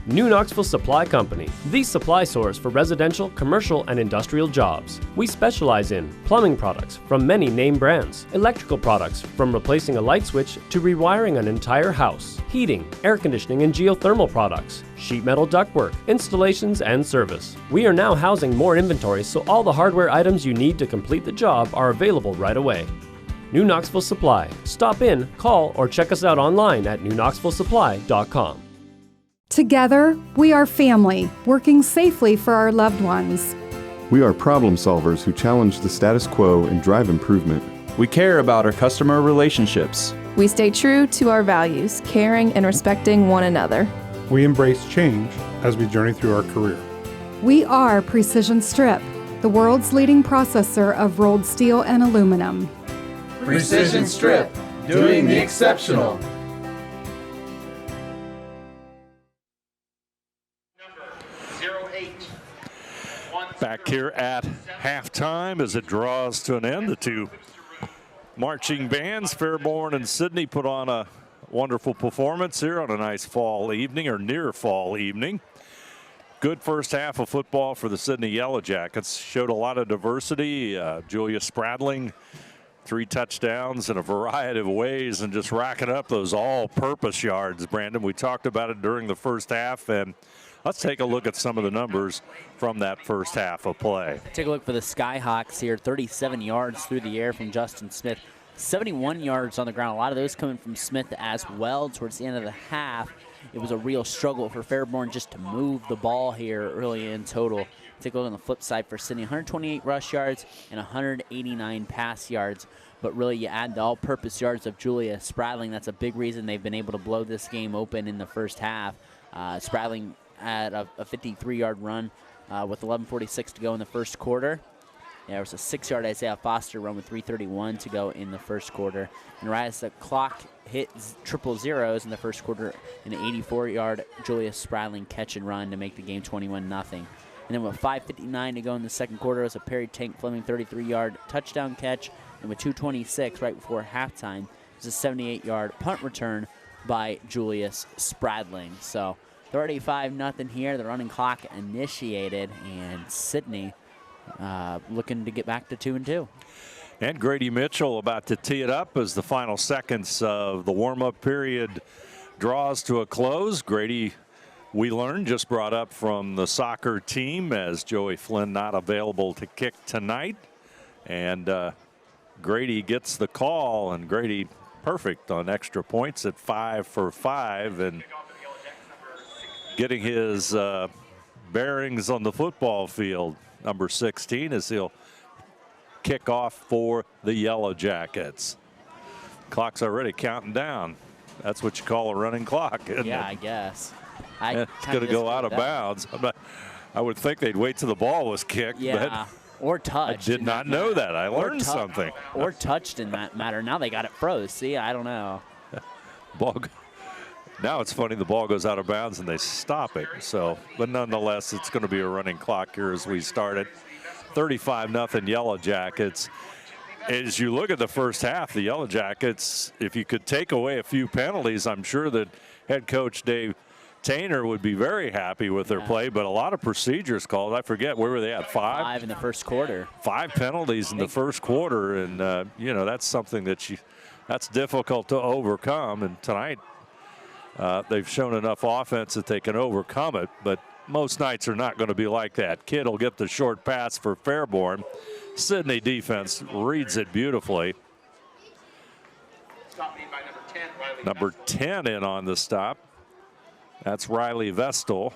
New Knoxville Supply Company, the supply source for residential, commercial, and industrial jobs. We specialize in plumbing products from many name brands, electrical products from replacing a light switch to rewiring an entire house, heating, air conditioning, and geothermal products, sheet metal ductwork, installations, and service. We are now housing more inventory, so all the hardware items you need to complete the job are available right away. New Knoxville Supply. Stop in, call, or check us out online at newknoxvillesupply.com. Together, we are family, working safely for our loved ones. We are problem solvers who challenge the status quo and drive improvement. We care about our customer relationships. We stay true to our values, caring and respecting one another. We embrace change as we journey through our career. We are Precision Strip, the world's leading processor of rolled steel and aluminum. Precision Strip, doing the exceptional. Back here at halftime as it draws to an end. The two marching bands, Fairborn and Sidney, put on a wonderful performance here on a nice fall evening or near fall evening. Good first half of football for the Sidney Yellow Jackets. Showed a lot of diversity. Julia Spradling, 3 touchdowns in a variety of ways and just racking up those all-purpose yards, Brandon. We talked about it during the first half, and let's take a look at some of the numbers from that first half of play. Take a look for the Skyhawks here. 37 yards through the air from Justin Smith. 71 yards on the ground. A lot of those coming from Smith as well. Towards the end of the half, it was a real struggle for Fairborn just to move the ball here early in total. Take a look on the flip side for Sidney. 128 rush yards and 189 pass yards. But really, you add the all-purpose yards of Julia Spradling. That's a big reason they've been able to blow this game open in the first half. Spradling had a 53-yard run with 11:46 to go in the first quarter. There was a 6-yard Isaiah Foster run with 3:31 to go in the first quarter. And right as the clock hit triple zeros in the first quarter, an 84-yard Julius Spradling catch and run to make the game 21-0. And then with 5:59 to go in the second quarter, it was a Perry Tank Fleming 33-yard touchdown catch. And with 2:26 right before halftime, it was a 78-yard punt return by Julius Spradling. So 35-0 here. The running clock initiated, and Sidney looking to get back to 2-2. And Grady Mitchell about to tee it up as the final seconds of the warm-up period draws to a close. Grady, we learned, just brought up from the soccer team as Joey Flynn not available to kick tonight. And Grady gets the call, and Grady perfect on extra points at 5 for 5 and getting his bearings on the football field. Number 16 as he'll kick off for the Yellow Jackets. Clock's already counting down. That's what you call a running clock, isn't it? I guess. It's going to go out of bounds. I would think they'd wait till the ball was kicked. Yeah, or touched. I did not know that. I learned something. Or touched in that matter. Now they got it froze. See, I don't know. Now it's funny, the ball goes out of bounds and they stop it. So, but nonetheless, it's going to be a running clock here as we start it. 35-0 Yellow Jackets. As you look at the first half, the Yellow Jackets, if you could take away a few penalties, I'm sure that head coach Dave Tainer would be very happy with their play, but a lot of procedures called. I forget, where were they at? 5? 5 in the first quarter. 5 penalties in the first quarter, and you know, that's something that's difficult to overcome. And tonight, they've shown enough offense that they can overcome it, but most nights are not going to be like that. Kidd will get the short pass for Fairborn. Sidney defense reads it beautifully. Stop made by number 10, Riley Number Vestal. 10 in on the stop. That's Riley Vestal.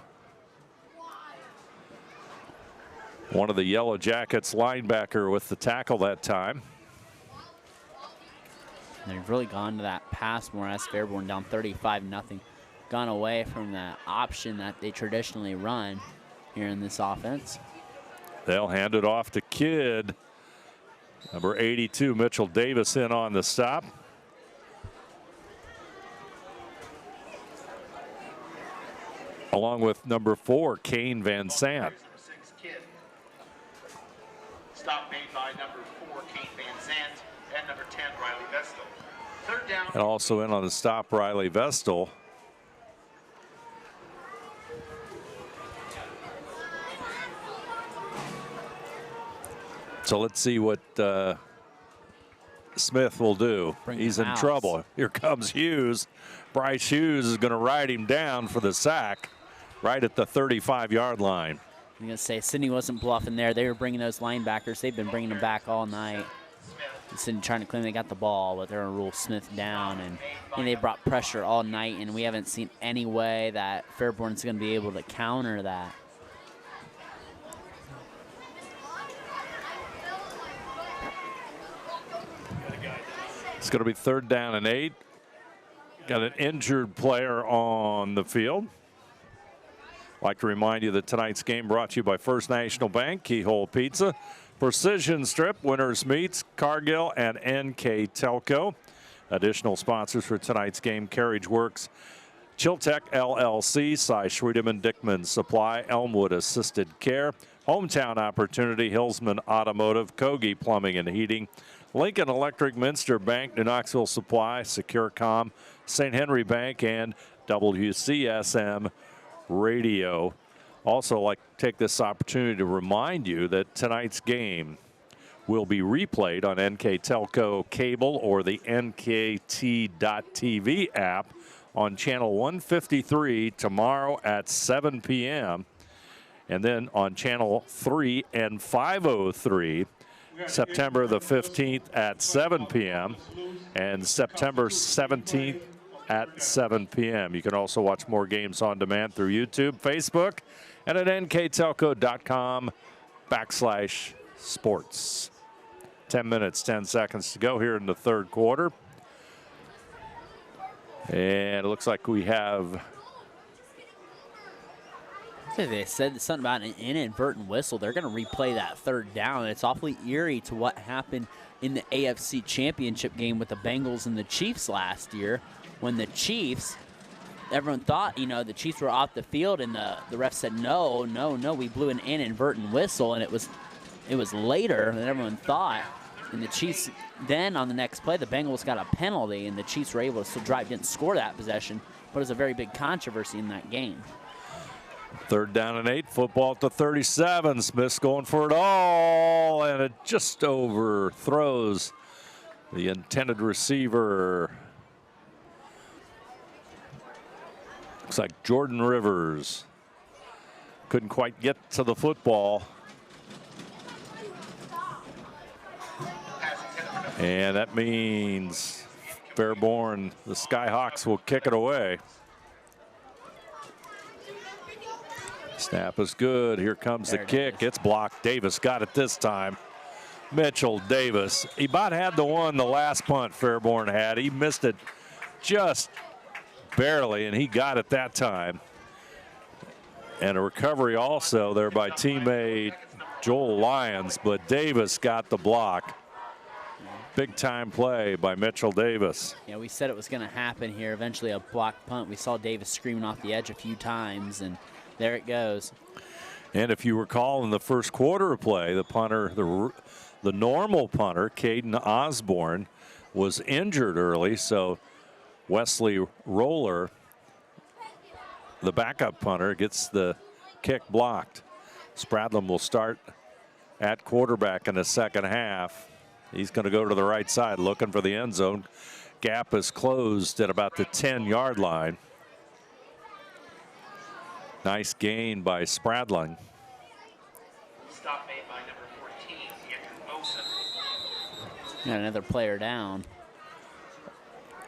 One of the Yellow Jackets linebacker with the tackle that time. They've really gone to that pass more as Fairborn down 35-0. Gone away from that option that they traditionally run here in this offense. They'll hand it off to Kidd. Number 82, Mitchell Davis, in on the stop. Along with number 4, Kane Van Sant. Number 6, Kidd. Stop made by number 4, Kane Van Sant, and number 10, Riley Vestal. Third down. And also in on the stop, Riley Vestal. So let's see what Smith will do. He's in trouble. Here comes Hughes. Bryce Hughes is going to ride him down for the sack right at the 35-yard line. I'm going to say Sidney wasn't bluffing there. They were bringing those linebackers. They've been bringing them back all night. Sidney trying to claim they got the ball, but they're going to rule Smith down. And they brought pressure all night, and we haven't seen any way that Fairborn's going to be able to counter that. It's going to be 3rd down and 8. Got an injured player on the field. Like to remind you that tonight's game brought to you by First National Bank, Keyhole Pizza, Precision Strip, Winners Meats, Cargill, and NK Telco. Additional sponsors for tonight's game: Carriage Works, Chiltech LLC, Cy Schwedeman Dickman Supply, Elmwood Assisted Care, Hometown Opportunity, Hillsman Automotive, Kogi Plumbing and Heating, Lincoln Electric, Minster Bank, New Knoxville Supply, SecureCom, St. Henry Bank, and WCSM Radio. Also, like to take this opportunity to remind you that tonight's game will be replayed on NK Telco Cable or the NKT.TV app on channel 153 tomorrow at 7 p.m. and then on channel 3 and 503 September the 15th at 7 p.m. and September 17th at 7 p.m. You can also watch more games on demand through YouTube, Facebook, and at nktelco.com/sports. 10 minutes, 10 seconds to go here in the third quarter. And it looks like we have... They said something about an inadvertent whistle. They're going to replay that 3rd down. It's awfully eerie to what happened in the AFC Championship game with the Bengals and the Chiefs last year, when the Chiefs, everyone thought, the Chiefs were off the field, and the ref said, no, we blew an inadvertent whistle, and it was later than everyone thought. And the Chiefs, then on the next play, the Bengals got a penalty, and the Chiefs were able to still drive, didn't score that possession, but it was a very big controversy in that game. 3rd down and 8, football at the 37. Smith's going for it all, and it just overthrows the intended receiver. Looks like Jordan Rivers couldn't quite get to the football. And that means Fairborn, the Skyhawks, will kick it away. Snap is good. Here comes the kick. It's blocked. Davis got it this time. Mitchell Davis. He about had the one the last punt Fairborn had. He missed it just barely, and he got it that time. And a recovery also there by teammate Joel Lyons, but Davis got the block. Big time play by Mitchell Davis. Yeah, we said it was going to happen here. Eventually a blocked punt. We saw Davis screaming off the edge a few times, and there it goes. And if you recall in the first quarter of play, the punter, the normal punter, Caden Osborne, was injured early, so Wesley Roller the backup punter, gets the kick blocked. Spradlin will start at quarterback in the second half. He's going to go to the right side looking for the end zone. Gap is closed at about the 10-yard line. Nice gain by Spradlin. Stop made by number 14, Andrew Bosa. Got another player down.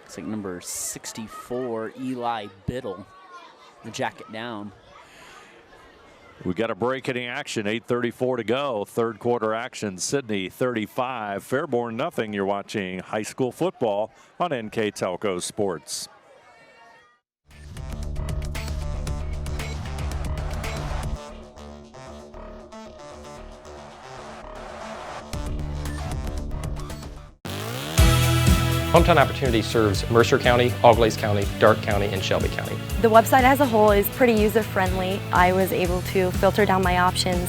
Looks like number 64, Eli Biddle, the jacket down. We got a break in the action, 8:34 to go. Third quarter action, Sidney 35, Fairborn nothing. You're watching high school football on NK Telco Sports. Hometown Opportunity serves Mercer County, Auglaize County, Darke County, and Shelby County. The website as a whole is pretty user-friendly. I was able to filter down my options,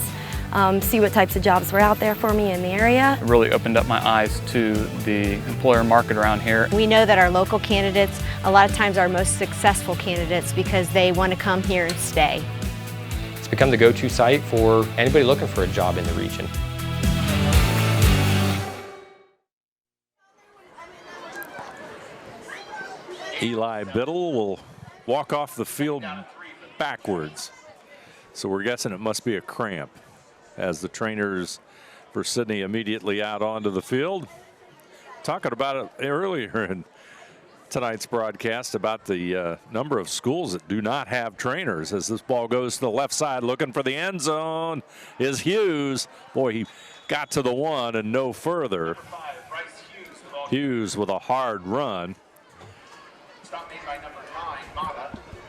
see what types of jobs were out there for me in the area. It really opened up my eyes to the employer market around here. We know that our local candidates, a lot of times are our most successful candidates because they want to come here and stay. It's become the go-to site for anybody looking for a job in the region. Eli Biddle will walk off the field backwards. So we're guessing it must be a cramp as the trainers for Sidney immediately out onto the field. Talking about it earlier in tonight's broadcast about the number of schools that do not have trainers as this ball goes to the left side looking for the end zone is Hughes. Boy, he got to the one and no further. Hughes with a hard run.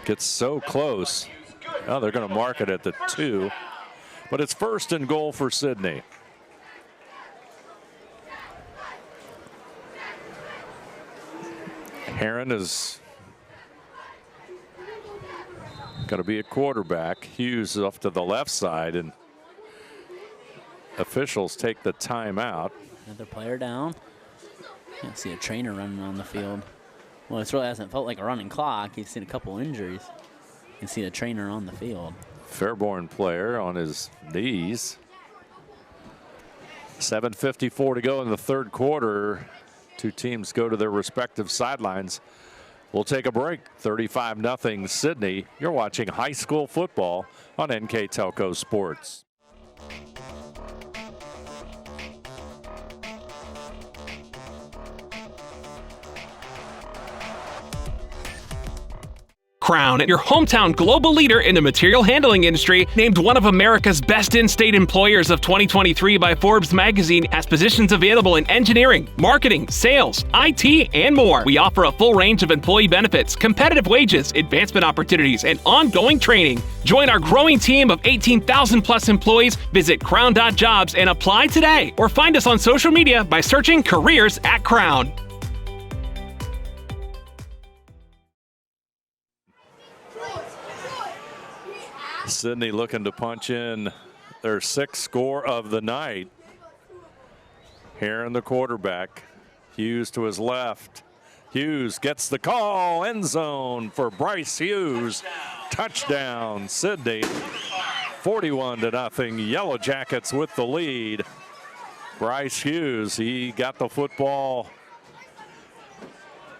Gets so close. Oh, they're going to mark it at the 2. But it's first and goal for Sidney. Heron is going to be a quarterback. Hughes off to the left side, and officials take the timeout. Another player down. I see a trainer running on the field. Well, this really hasn't felt like a running clock. You've seen a couple injuries. You can see the trainer on the field. Fairborn player on his knees. 7:54 to go in the third quarter. Two teams go to their respective sidelines. We'll take a break. 35-0 Sidney. You're watching high school football on NK Telco Sports. Crown, your hometown global leader in the material handling industry, named one of America's best in-state employers of 2023 by Forbes magazine, has positions available in engineering, marketing, sales, IT, and more. We offer a full range of employee benefits, competitive wages, advancement opportunities, and ongoing training. Join our growing team of 18,000 plus employees. Visit crown.jobs and apply today, or find us on social media by searching Careers at Crown. Sidney looking to punch in their 6th score of the night. Heron the quarterback. Hughes to his left. Hughes gets the call. End zone for Bryce Hughes. Touchdown, Sidney. 41-0. Yellow Jackets with the lead. Bryce Hughes, he got the football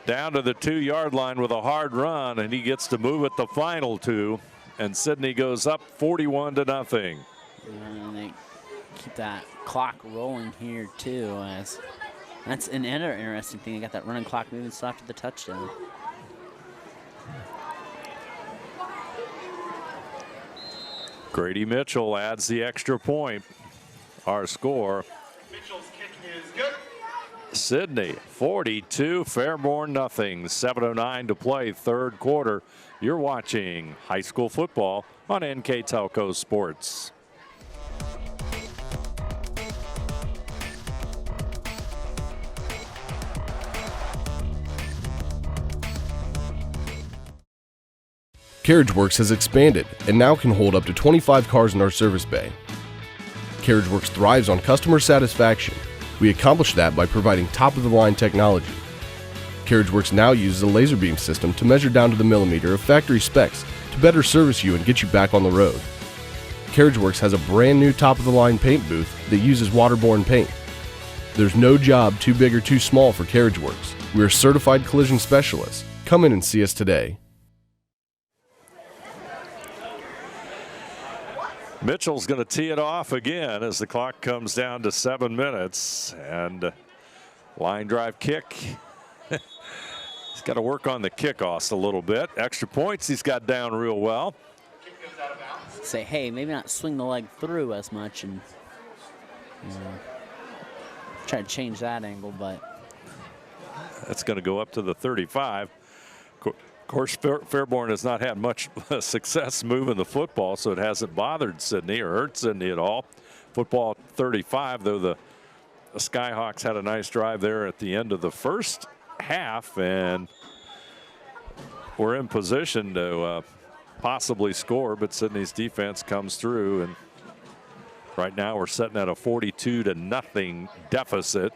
down to the 2-yard line with a hard run, and he gets to move it the final 2. And Sidney goes up 41-0. And they keep that clock rolling here too. As that's another interesting thing. They got that running clock moving still after the touchdown. Grady Mitchell adds the extra point. Our score. Mitchell's kick is good. Sidney 42, Fairborn nothing. 7:09 to play, third quarter. You're watching high school football on NK Telco Sports. CarriageWorks has expanded and now can hold up to 25 cars in our service bay. CarriageWorks thrives on customer satisfaction. We accomplish that by providing top-of-the-line technology. CarriageWorks now uses a laser beam system to measure down to the millimeter of factory specs to better service you and get you back on the road. CarriageWorks has a brand new top-of-the-line paint booth that uses waterborne paint. There's no job too big or too small for CarriageWorks. We're certified collision specialists. Come in and see us today. Mitchell's going to tee it off again as the clock comes down to 7 minutes. And line drive kick. He's got to work on the kickoffs a little bit. Extra points he's got down real well. Say, hey, maybe not swing the leg through as much and try to change that angle, but that's going to go up to the 35. Of course, Fairborn has not had much success moving the football, so it hasn't bothered Sidney or hurt Sidney at all. Football 35, though the Skyhawks had a nice drive there at the end of the first half, and we're in position to possibly score, but Sidney's defense comes through, and right now we're sitting at a 42-0 deficit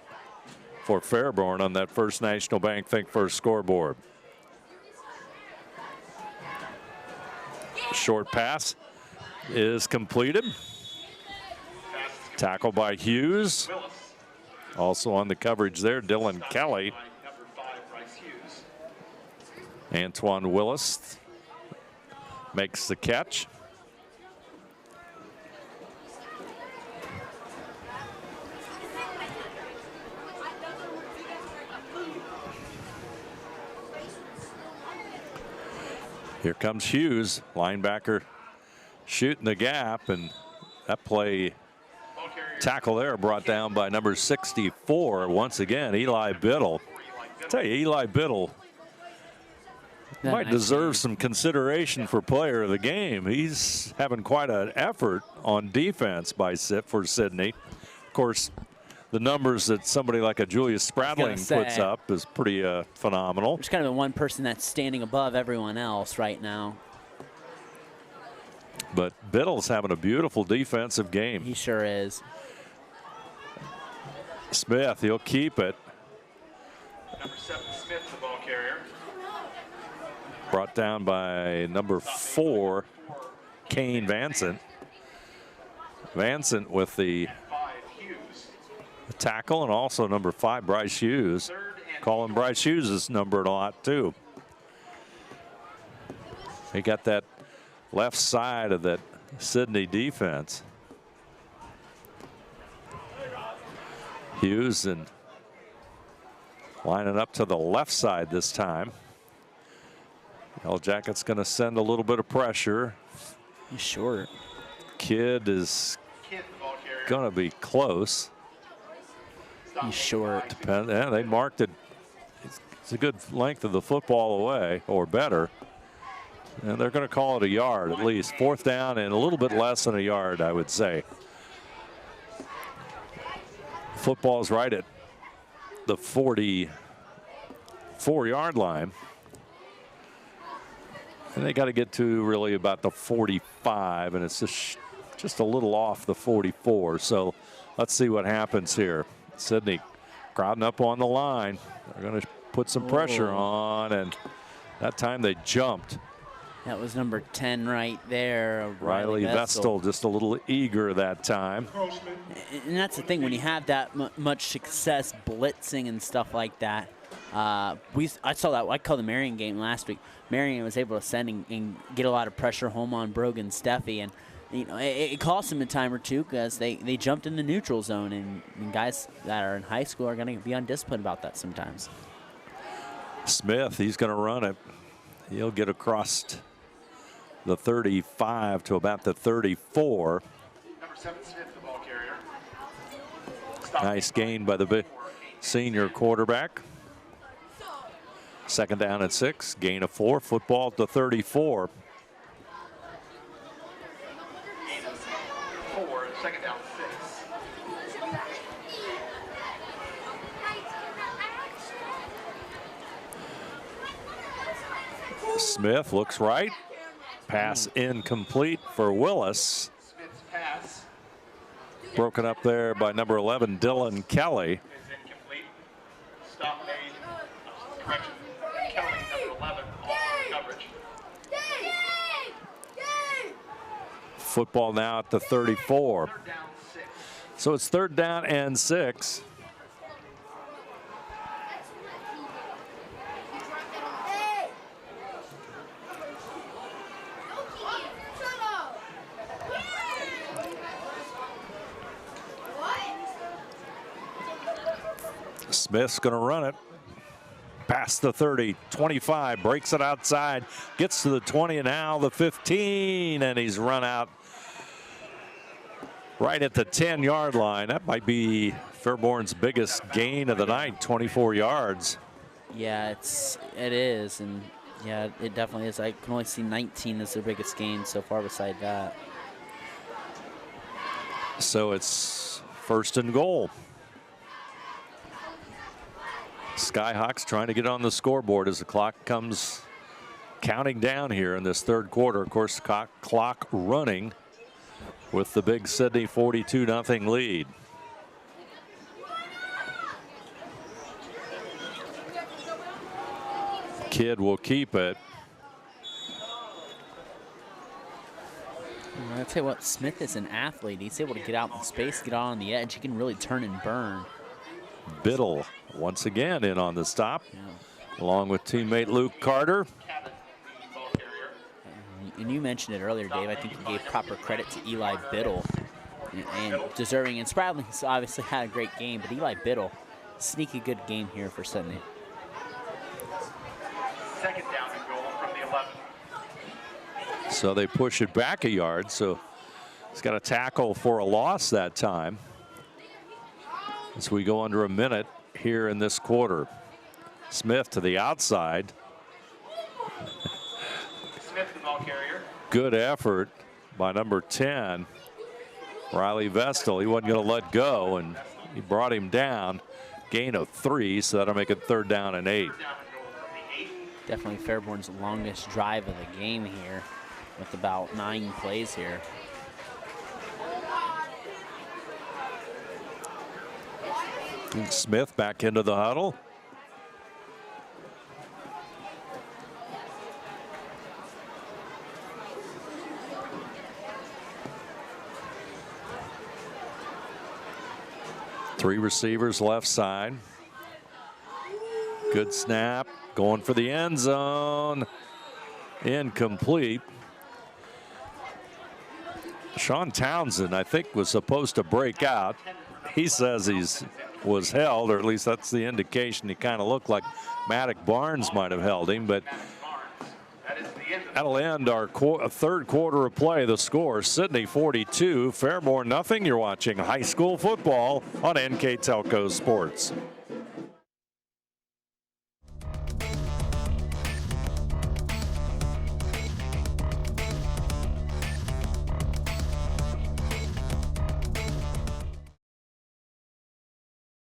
for Fairborn on that First National Bank Think First scoreboard. Short pass is completed. Tackle by Hughes. Also on the coverage there, Dylan Kelly. Antoine Willis makes the catch. Here comes Hughes, linebacker shooting the gap, and that play tackle there brought down by number 64 once again, Eli Biddle. I tell you, Eli Biddle might deserve some consideration for player of the game. He's having quite an effort on defense for Sidney. Of course, the numbers that somebody like a Julius Spradling puts up is pretty phenomenal. There's kind of the one person that's standing above everyone else right now. But Biddle's having a beautiful defensive game. He sure is. Smith, he'll keep it. Number 7, Smith, the ball carrier. Brought down by number 4, Kane Vansant. Vansant with the tackle, and also number 5, Bryce Hughes. Calling Bryce Hughes' number a lot too. He got that left side of that Sidney defense. Hughes and lining up to the left side this time. Yellow Jackets going to send a little bit of pressure. He's short. Kidd is going to be close. He's short. Yeah, they marked it. It's a good length of the football away, or better. And they're going to call it a yard at least. 4th down and a little bit less than a yard, I would say. Football's right at the 44-yard line. And they got to get to really about the 45, and it's just a little off the 44. So let's see what happens here. Sidney crowding up on the line. They're going to put some pressure on, and that time they jumped. That was number 10 right there. Riley Vestal just a little eager that time. And that's the thing, when you have that much success blitzing and stuff like that. I saw that. I called the Marion game last week. Marion was able to send and get a lot of pressure home on Brogan Steffi, and it cost them a time or two because they jumped in the neutral zone, and guys that are in high school are going to be undisciplined about that sometimes. Smith, he's going to run it. He'll get across the 35 to about the 34. Number 7, Smith, the ball carrier. Nice gain by the senior quarterback. 2nd down and 6, gain of 4, football to 34. Gain of 4, 2nd down 6. Smith looks right. Pass incomplete for Willis. Smith's pass. Broken up there by number 11, Dylan Kelly. Is incomplete. Stop made. Correction. Kelly, number 11, off coverage. Football now at the 34. So it's 3rd down and 6. Smith's going to run it. Past the 30, 25, breaks it outside, gets to the 20, and now the 15, and he's run out right at the 10-yard line. That might be Fairborn's biggest gain of the night, 24 yards. Yeah, it is, and yeah, it definitely is. I can only see 19 as their biggest gain so far beside that. So it's 1st and goal. Skyhawks trying to get on the scoreboard as the clock comes counting down here in this 3rd quarter. Of course, clock running with the big Sidney 42-0 lead. Kidd will keep it. I'll tell you what, Smith is an athlete. He's able to get out in space, get out on the edge. He can really turn and burn. Biddle once again in on the stop, along with teammate Luke Carter. And you mentioned it earlier, Dave. I think you gave proper credit to Eli Biddle and deserving. And Spradling's obviously had a great game, but Eli Biddle, sneaky good game here for Sidney. 2nd down and goal from the 11. So they push it back a yard. So he's got a tackle for a loss that time. As we go under a minute here in this quarter. Smith to the outside. Smith, the ball carrier. Good effort by number 10, Riley Vestal. He wasn't going to let go, and he brought him down. Gain of 3, so that'll make it 3rd down and 8. Definitely Fairborn's longest drive of the game here, with about 9 plays here. Smith back into the huddle. Three receivers left side. Good snap, going for the end zone. Incomplete. Sean Townsend, I think, was supposed to break out. He says was held, or at least that's the indication. He kind of looked like Maddox Barnes might have held him, but that'll end our 3rd quarter of play. The score, Sidney 42, Fairborn nothing. You're watching high school football on NK Telco Sports.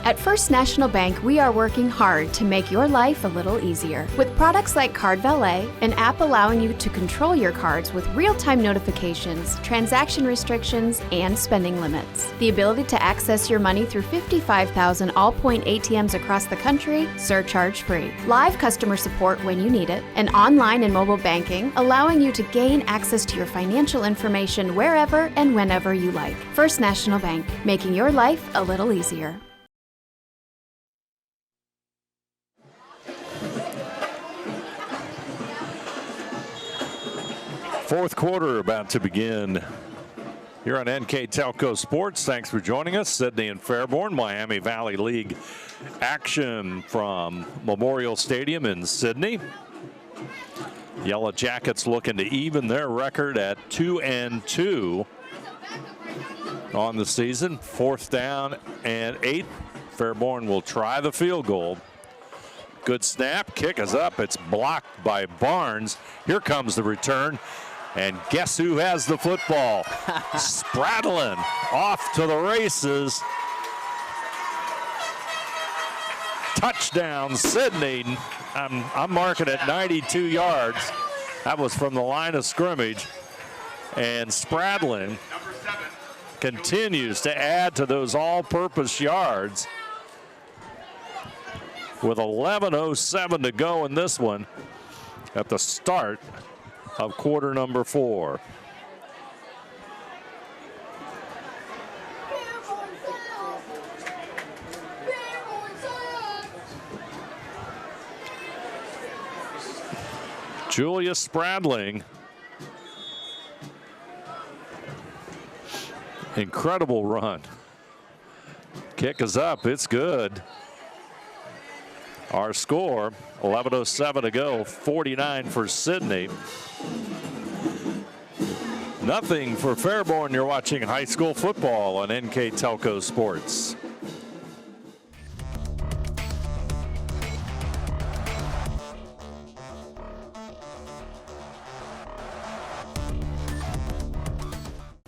At First National Bank, we are working hard to make your life a little easier. With products like Card Valet, an app allowing you to control your cards with real-time notifications, transaction restrictions, and spending limits. The ability to access your money through 55,000 all-point ATMs across the country, surcharge-free. Live customer support when you need it, and online and mobile banking, allowing you to gain access to your financial information wherever and whenever you like. First National Bank, making your life a little easier. Fourth quarter about to begin here on NK Telco Sports. Thanks for joining us. Sidney and Fairborn, Miami Valley League action from Memorial Stadium in Sidney. Yellow Jackets looking to even their record at 2-2 on the season. 4th down and 8. Fairborn will try the field goal. Good snap, kick is up. It's blocked by Barnes. Here comes the return. And guess who has the football? Spradlin off to the races. Touchdown, Sidney. I'm marking it 92 yards. That was from the line of scrimmage. And Spradlin continues to add to those all-purpose yards with 11:07 to go in this one at the start of quarter number 4. Julia Spradling. Incredible run. Kick is up. It's good. Our score, 11:07 to go, 49 for Sidney. Nothing for Fairborn. You're watching high school football on NK Telco Sports.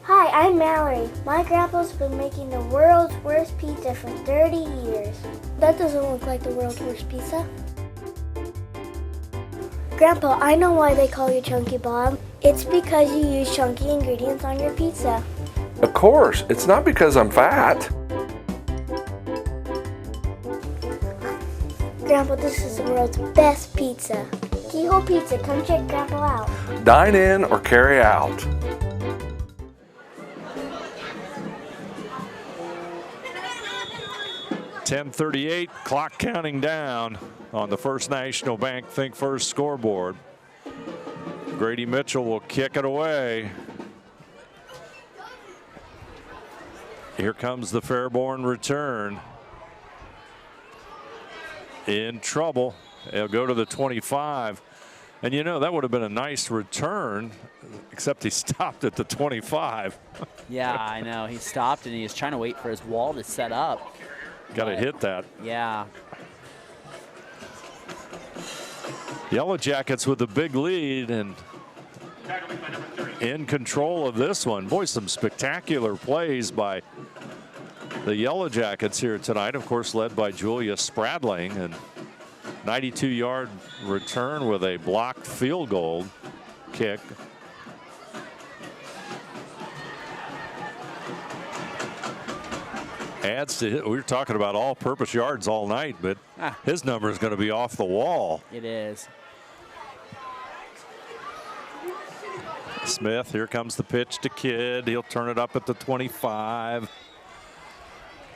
Hi, I'm Mallory. My grandpa's been making the world's worst pizza for 30 years. That doesn't look like the world's worst pizza. Grandpa, I know why they call you Chunky Bob. It's because you use chunky ingredients on your pizza. Of course, it's not because I'm fat. Grandpa, this is the world's best pizza. Keyhole Pizza, come check Grandpa out. Dine in or carry out. .10:38, clock counting down on the First National Bank Think First scoreboard. Grady Mitchell will kick it away. Here comes the Fairborn return. In trouble. They'll go to the 25. And you know, that would have been a nice return, except he stopped at the 25. Yeah, I know. He stopped and he was trying to wait for his wall to set up. Got to hit that. Yeah. Yellow Jackets with a big lead and in control of this one. Boy, some spectacular plays by the Yellow Jackets here tonight. Of course, led by Julia Spradling, and 92-yard return with a blocked field goal kick. Adds to, we were talking about all-purpose yards all night, but his number is going to be off the wall. It is. Smith, here comes the pitch to Kidd. He'll turn it up at the 25.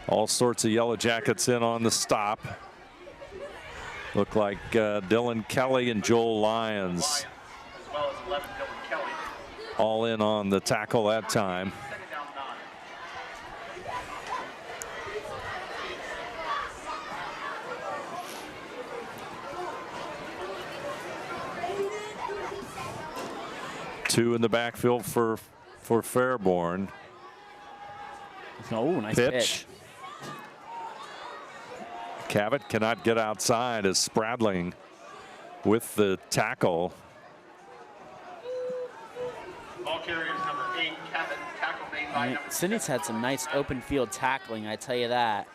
All sorts of Yellow Jackets in on the stop. Look like Dylan Kelly and Joel Lyons all in on the tackle that time. Two in the backfield for Fairborn. Oh, nice pitch. Cavett cannot get outside as Spradling with the tackle. Ball carriers number 8, Cavett, tackle made by number Sidney's had some nice open field tackling, I tell you that.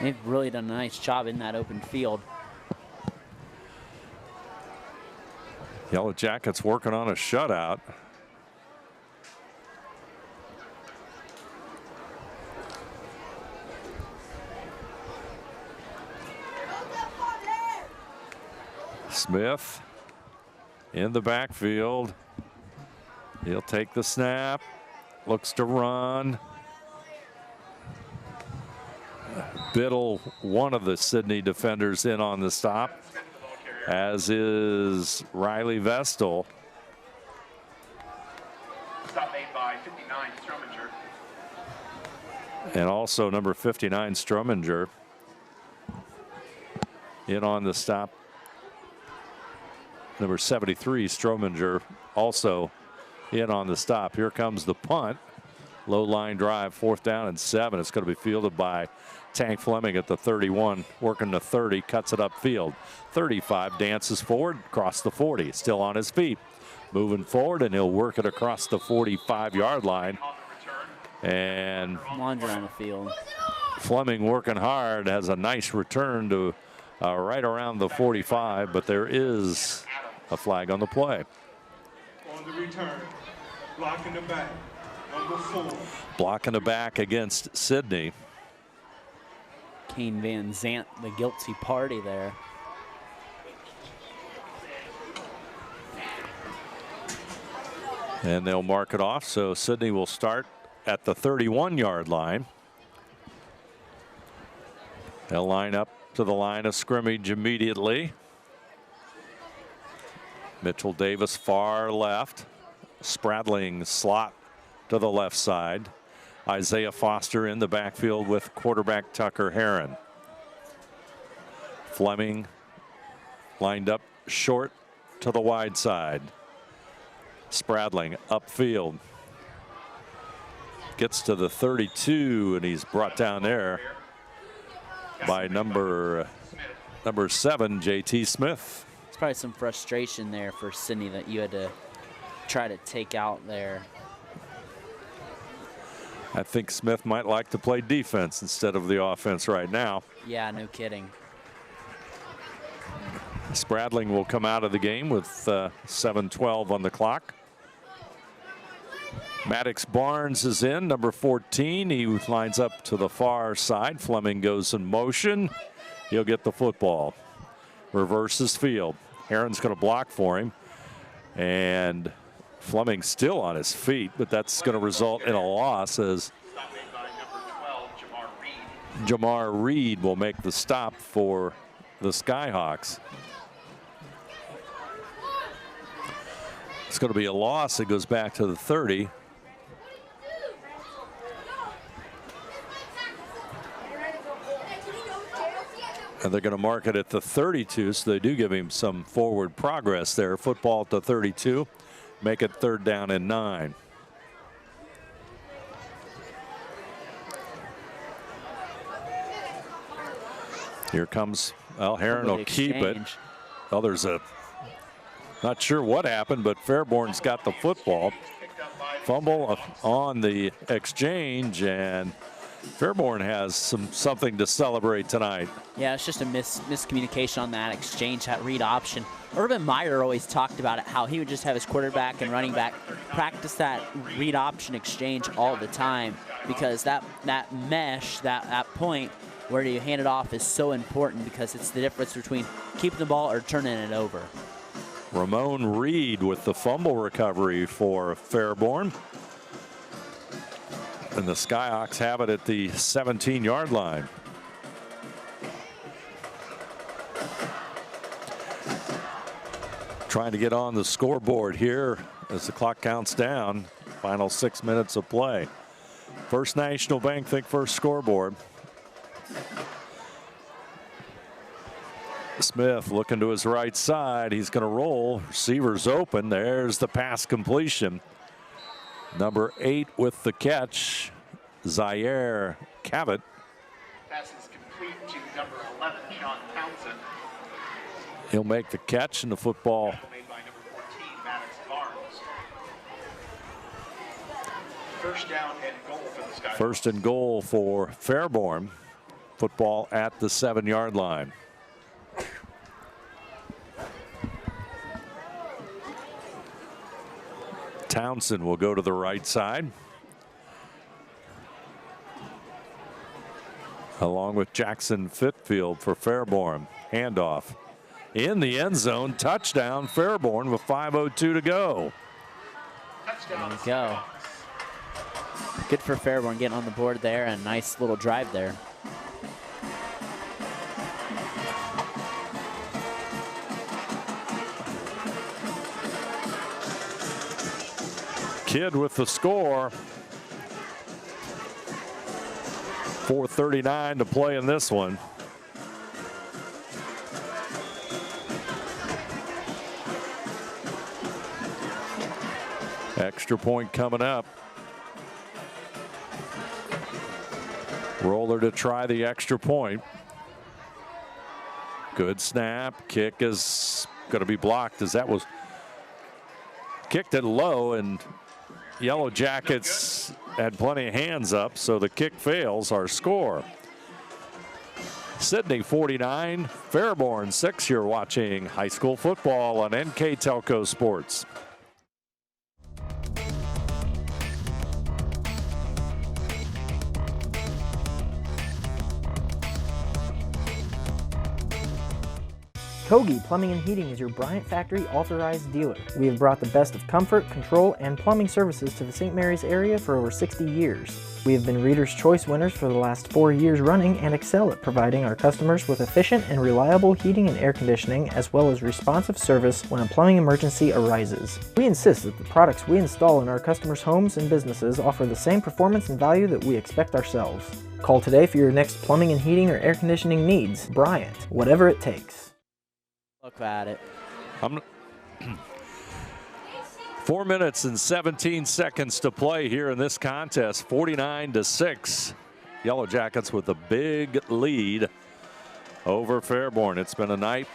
They've really done a nice job in that open field. Yellow Jackets working on a shutout. Smith in the backfield. He'll take the snap. Looks to run. Biddle, one of the Sidney defenders, in on the stop, as is Riley Vestal. Stop made by 59, Strominger. And also number 59, Strominger, in on the stop. Number 73, Strominger, also in on the stop. Here comes the punt. Low line drive, 4th down and 7. It's going to be fielded by Tank Fleming at the 31, working the 30, cuts it upfield. 35, dances forward, across the 40, still on his feet. Moving forward, and he'll work it across the 45-yard line. And Laundry on the field. Fleming working hard, has a nice return to right around the 45, but there is a flag on the play. On the return, blocking the back, number 4. Blocking the back against Sidney. Kane Van Zant, the guilty party there. And they'll mark it off, so Sidney will start at the 31-yard line. They'll line up to the line of scrimmage immediately. Mitchell Davis far left. Spradling slot to the left side. Isaiah Foster in the backfield with quarterback Tucker Heron. Fleming lined up short to the wide side. Spradling upfield. Gets to the 32, and he's brought down there by number 7, J.T. Smith. It's probably some frustration there for Sidney that you had to try to take out there. I think Smith might like to play defense instead of the offense right now. Yeah, no kidding. Spradling will come out of the game with 7:12 on the clock. Maddox Barnes is in, number 14. He lines up to the far side. Fleming goes in motion. He'll get the football. Reverses field. Heron's going to block for him. And Fleming still on his feet, but that's going to result in a loss as Jamar Reed will make the stop for the Skyhawks. It's going to be a loss. It goes back to the 30. And they're going to mark it at the 32, so they do give him some forward progress there. Football at the 32, make it 3rd down and 9. Here comes, well, Heron will keep it. Well, there's a, not sure what happened, but Fairborn's got the football. Fumble on the exchange, and Fairborn has something to celebrate tonight. Yeah, it's just a miscommunication on that exchange, that read option. Urban Meyer always talked about it, how he would just have his quarterback and running back practice that read option exchange all the time, because that mesh, that point where you hand it off is so important, because it's the difference between keeping the ball or turning it over. Ramon Reed with the fumble recovery for Fairborn. And the Skyhawks have it at the 17-yard line. Trying to get on the scoreboard here as the clock counts down. Final 6 minutes of play. First National Bank Think First scoreboard. Smith looking to his right side. He's going to roll. Receiver's open. There's the pass completion. Number 8 with the catch, Zaire Cavett. Pass is complete to number 11, Sean Townsend. He'll make the catch, and the football Made by number 14, Maddox Barnes. First down and goal for the Skyhawks. first and goal for Fairborn. Football at the 7-yard line. Townsend will go to the right side, along with Jackson Fitfield for Fairborn. Handoff in the end zone. Touchdown Fairborn with 5:02 to go. There we go. Good for Fairborn getting on the board there, and nice little drive there. Kidd with the score. 4:39 to play in this one. Extra point coming up. Roller to try the extra point. Good snap. Kick is going to be blocked, as that was kicked it low, and Yellow Jackets had plenty of hands up, so the kick fails. Our score: Sidney 49, Fairborn 6. You're watching high school football on NK Telco Sports. Kogi Plumbing and Heating is your Bryant Factory authorized dealer. We have brought the best of comfort, control, and plumbing services to the St. Mary's area for over 60 years. We have been Reader's Choice winners for the last 4 years running and excel at providing our customers with efficient and reliable heating and air conditioning, as well as responsive service when a plumbing emergency arises. We insist that the products we install in our customers' homes and businesses offer the same performance and value that we expect ourselves. Call today for your next plumbing and heating or air conditioning needs. Bryant, whatever it takes. Look at it. 4 minutes and 17 seconds to play here in this contest. 49-6. Yellow Jackets with a big lead over Fairborn. It's been a night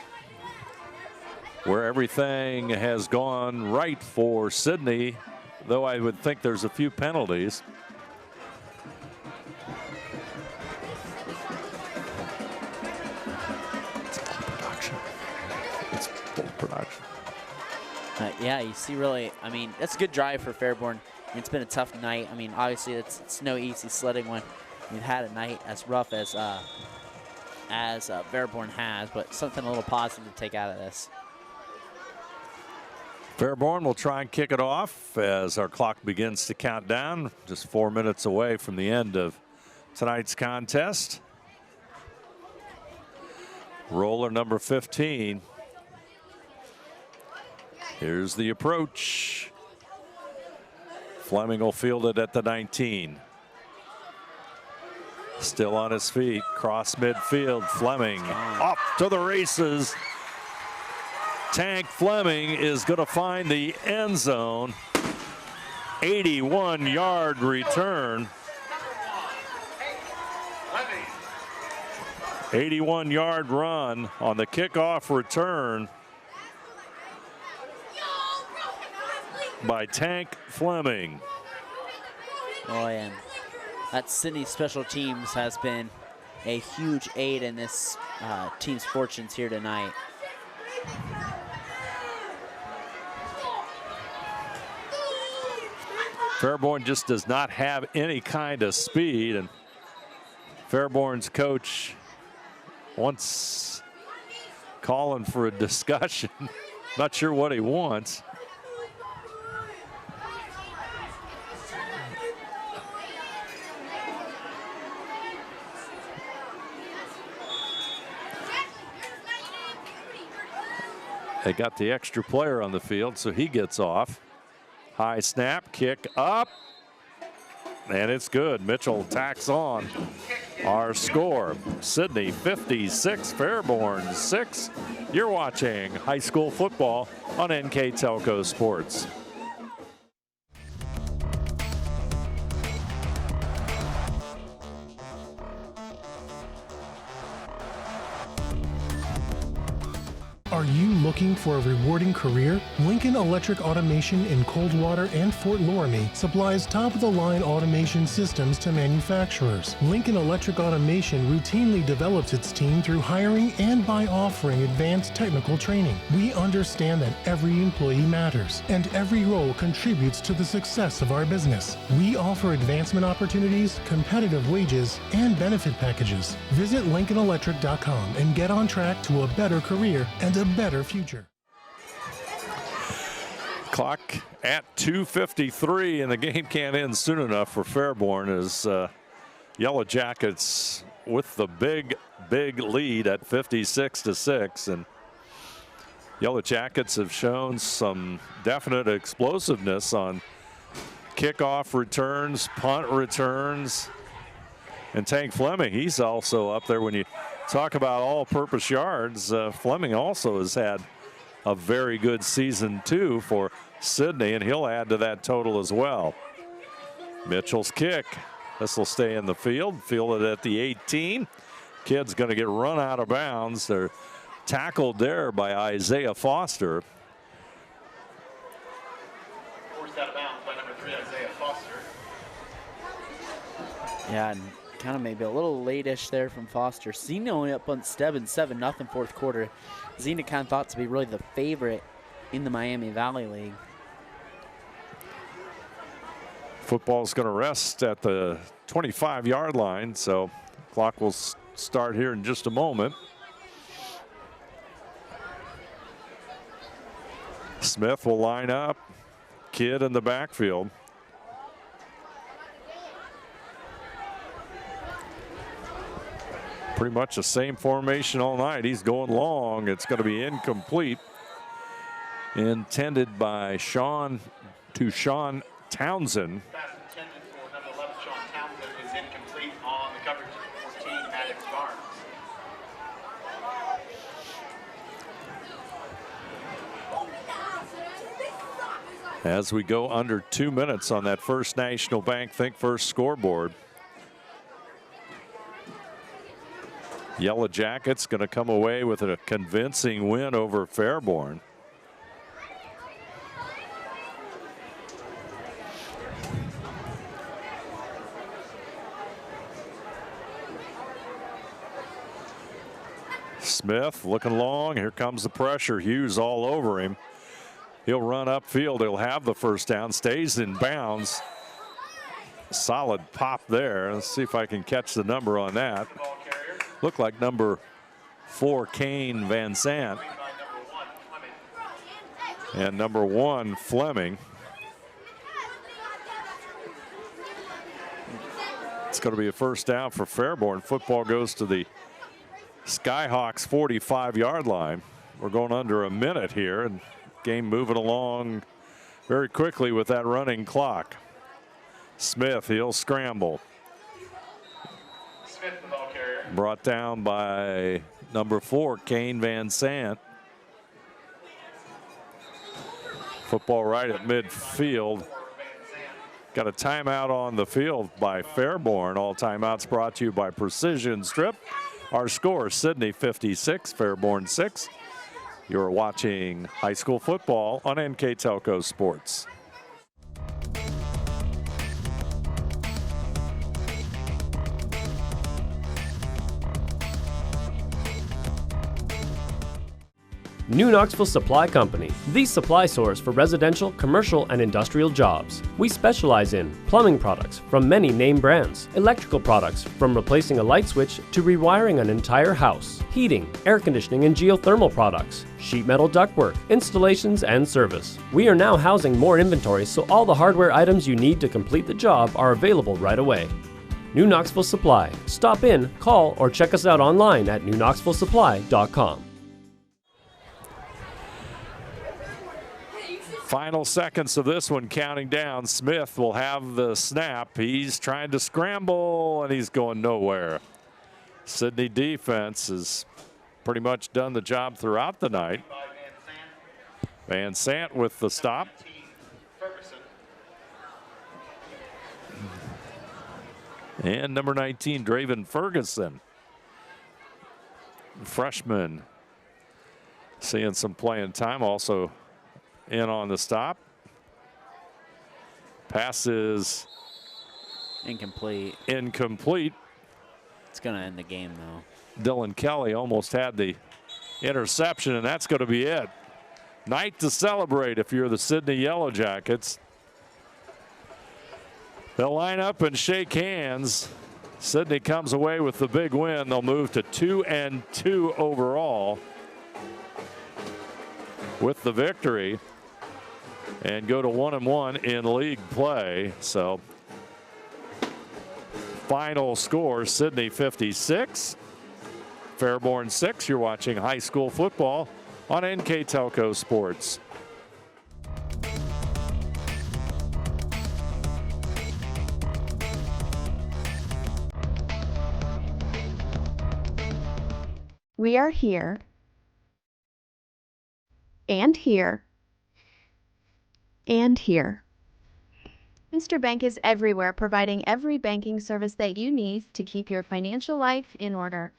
where everything has gone right for Sidney, though I would think there's a few penalties. Production. Yeah, you see really, I mean, that's a good drive for Fairborn. I mean, it's been a tough night. I mean, obviously it's no easy sledding when you've had a night as rough as Fairborn has, but something a little positive to take out of this. Fairborn will try and kick it off as our clock begins to count down. Just 4 minutes away from the end of tonight's contest. Roller number 15. Here's the approach. Fleming will field it at the 19. Still on his feet, cross midfield. Fleming off to the races. Tank Fleming is going to find the end zone. 81-yard return. 81-yard run on the kickoff return by Tank Fleming. Oh, and that Sidney special teams has been a huge aid in this team's fortunes here tonight. Fairborn just does not have any kind of speed, and Fairborn's coach wants calling for a discussion. Not sure what he wants. They got the extra player on the field, so he gets off. High snap, kick up, and it's good. Mitchell tacks on our score. Sidney 56, Fairborn 6. You're watching high school football on NK Telco Sports. Are you looking for a rewarding career? Lincoln Electric Automation in Coldwater and Fort Loramie supplies top-of-the-line automation systems to manufacturers. Lincoln Electric Automation routinely develops its team through hiring and by offering advanced technical training. We understand that every employee matters, and every role contributes to the success of our business. We offer advancement opportunities, competitive wages, and benefit packages. Visit LincolnElectric.com and get on track to a better career and a better future. Clock at 2:53, and the game can't end soon enough for Fairborn as Yellow Jackets with the big lead at 56-6. And Yellow Jackets have shown some definite explosiveness on kickoff returns, punt returns. And Tank Fleming, he's also up there when you talk about all-purpose yards. Fleming also has had a very good season, too, for Sidney, and he'll add to that total as well. Mitchell's kick. This will stay in the field. Fielded at the 18. Kid's going to get run out of bounds. They're tackled there by Isaiah Foster. Forced out of bounds by number 3, Isaiah Foster. Yeah, and kind of maybe a little late-ish there from Foster. Xena only up on Stebbins 7-0 fourth quarter. Xena kind of thought to be really the favorite in the Miami Valley League. Football's going to rest at the 25-yard line, so clock will start here in just a moment. Smith will line up. Kidd in the backfield. Pretty much the same formation all night. He's going long. It's going to be incomplete. Intended by Sean Townsend. Pass intended for number 11, Sean Townsend, is incomplete on the coverage of 14, Maddox Barnes. As we go under 2 minutes on that First National Bank Think First scoreboard. Yellow Jackets going to come away with a convincing win over Fairborn. Smith looking long. Here comes the pressure. Hughes all over him. He'll run upfield. He'll have the first down. Stays in bounds. Solid pop there. Let's see if I can catch the number on that. Looked like number 4, Kane Van Sant. And number 1, Fleming. It's going to be a first down for Fairborn. Football goes to the Skyhawks 45-yard line. We're going under a minute here, and game moving along very quickly with that running clock. Smith, he'll scramble. Smith, the ball carrier. Brought down by number 4, Kane Van Sant. Football right at midfield. Got a timeout on the field by Fairborn. All timeouts brought to you by Precision Strip. Our score, Sidney 56, Fairborn 6. You're watching high school football on NK Telco Sports. New Knoxville Supply Company, the supply source for residential, commercial, and industrial jobs. We specialize in plumbing products from many name brands, electrical products from replacing a light switch to rewiring an entire house, heating, air conditioning, and geothermal products, sheet metal ductwork, installations, and service. We are now housing more inventory, so all the hardware items you need to complete the job are available right away. New Knoxville Supply. Stop in, call, or check us out online at newknoxvillesupply.com. Final seconds of this one counting down. Smith will have the snap. He's trying to scramble, and he's going nowhere. Sidney defense has pretty much done the job throughout the night. Van Sant with the stop. And number 19, Draven Ferguson. Freshman seeing some playing time, also in on the stop. Pass is incomplete. It's going to end the game, though. Dylan Kelly almost had the interception, and that's going to be it. Night to celebrate if you're the Sidney Yellow Jackets. They'll line up and shake hands. Sidney comes away with the big win. They'll move to 2-2 overall with the victory and go to 1-1 in league play. So final score, Sidney 56, Fairborn 6. You're watching high school football on NK Telco Sports. We are here and here and here. Mr. Bank is everywhere, providing every banking service that you need to keep your financial life in order.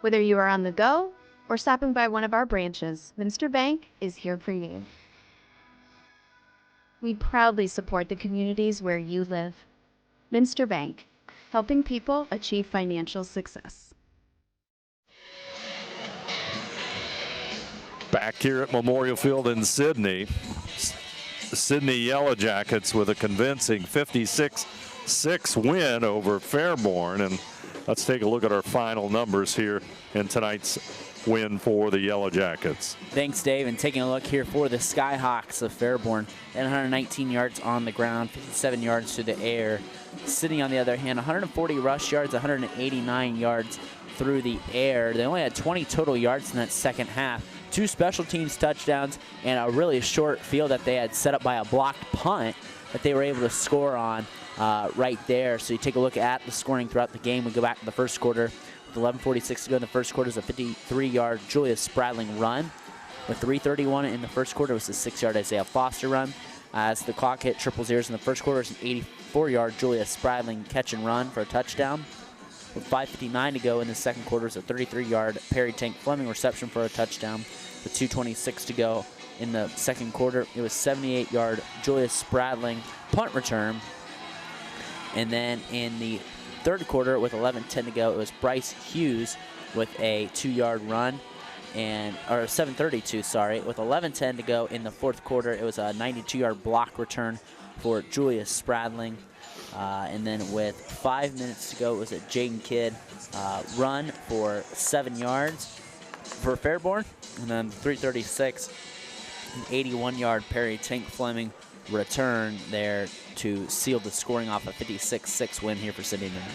Whether you are on the go or stopping by one of our branches, Mr. Bank is here for you. We proudly support the communities where you live. Minster Bank, helping people achieve financial success. Back here at Memorial Field in Sidney. Sidney Yellow Jackets with a convincing 56-6 win over Fairborn. And let's take a look at our final numbers here in tonight's win for the Yellow Jackets. Thanks, Dave. And taking a look here for the Skyhawks of Fairborn, and 119 yards on the ground, 57 yards through the air. Sidney, on the other hand, 140 rush yards, 189 yards through the air. They only had 20 total yards in that second half. 2 special teams touchdowns and a really short field that they had set up by a blocked punt that they were able to score on right there. So you take a look at the scoring throughout the game. We go back to the first quarter. With 11:46 to go in the first quarter, is a 53-yard Julius Spradling run. With 3:31 in the first quarter, it was a 6-yard Isaiah Foster run. As the clock hit triple zeros in the first quarter, it's an 84-yard Julius Spradling catch and run for a touchdown. With 5:59 to go in the second quarter, it's a 33-yard Perry Tank Fleming reception for a touchdown. With 2:26 to go in the second quarter, it was 78-yard Julius Spradling punt return. And then in the third quarter, with 11:10 to go, it was Bryce Hughes with a 2-yard run, or 7:32, sorry. With 11:10 to go in the fourth quarter, it was a 92-yard block return for Julius Spradling. And then with 5 minutes to go, it was a Jaden Kidd run for 7 yards for Fairborn. And then 3:36, an 81-yard Perry Tank Fleming return there to seal the scoring off a 56-6 win here for Sidney tonight.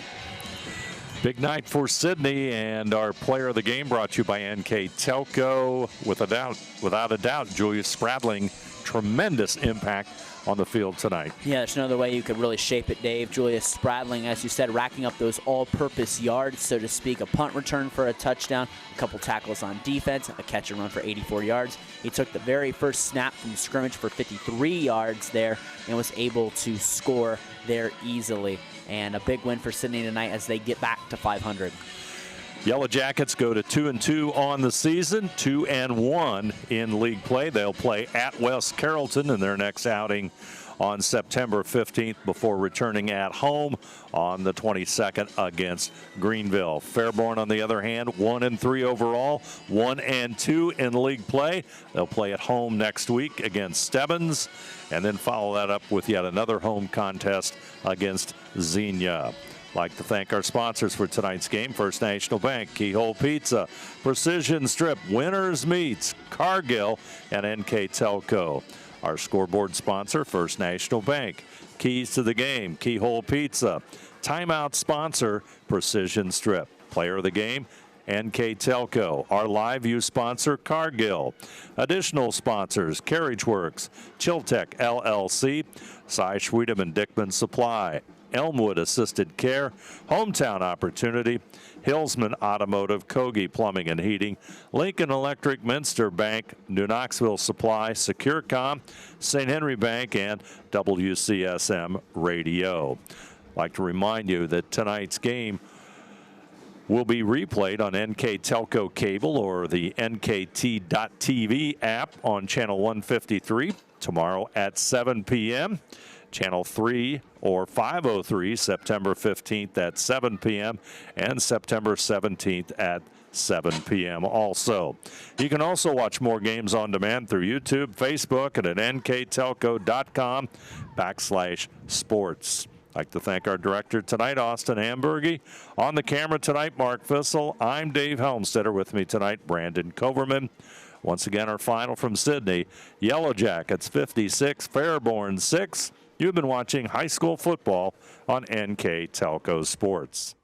Big night for Sidney, and our player of the game brought to you by NK Telco. Without a doubt, Julius Spradling, tremendous impact on the field tonight. Yeah, there's no other way you could really shape it, Dave. Julius Spradling, as you said, racking up those all-purpose yards, so to speak. A punt return for a touchdown, a couple tackles on defense, a catch and run for 84 yards. He took the very first snap from scrimmage for 53 yards there and was able to score there easily. And a big win for Sidney tonight as they get back to 500. Yellow Jackets go to 2-2 on the season, 2-1 in league play. They'll play at West Carrollton in their next outing on September 15th before returning at home on the 22nd against Greenville. Fairborn, on the other hand, 1-3 overall, 1-2 in league play. They'll play at home next week against Stebbins, and then follow that up with yet another home contest against Xenia. Like to thank our sponsors for tonight's game: First National Bank, Keyhole Pizza, Precision Strip, Winners Meats, Cargill, and NK Telco. Our scoreboard sponsor, First National Bank. Keys to the game, Keyhole Pizza. Timeout sponsor, Precision Strip. Player of the game, NK Telco. Our live view sponsor, Cargill. Additional sponsors, Carriage Works, Chiltech LLC, Cy Schwiedem Dickman Supply, Elmwood Assisted Care, Hometown Opportunity, Hillsman Automotive, Kogi Plumbing and Heating, Lincoln Electric, Minster Bank, New Knoxville Supply, SecureCom, St. Henry Bank, and WCSM Radio. I'd like to remind you that tonight's game will be replayed on NK Telco Cable or the NKT.TV app on Channel 153 tomorrow at 7 p.m. Channel 3 or 503 September 15th at 7 p.m. and September 17th at 7 p.m. also. You can also watch more games on demand through YouTube, Facebook, and at nktelco.com/sports. I'd like to thank our director tonight, Austin Hamburgy. On the camera tonight, Mark Fissel. I'm Dave Helmstetter. With me tonight, Brandon Coverman. Once again, our final from Sidney: Yellow Jackets 56, Fairborn 6. You've been watching high school football on NK Telco Sports.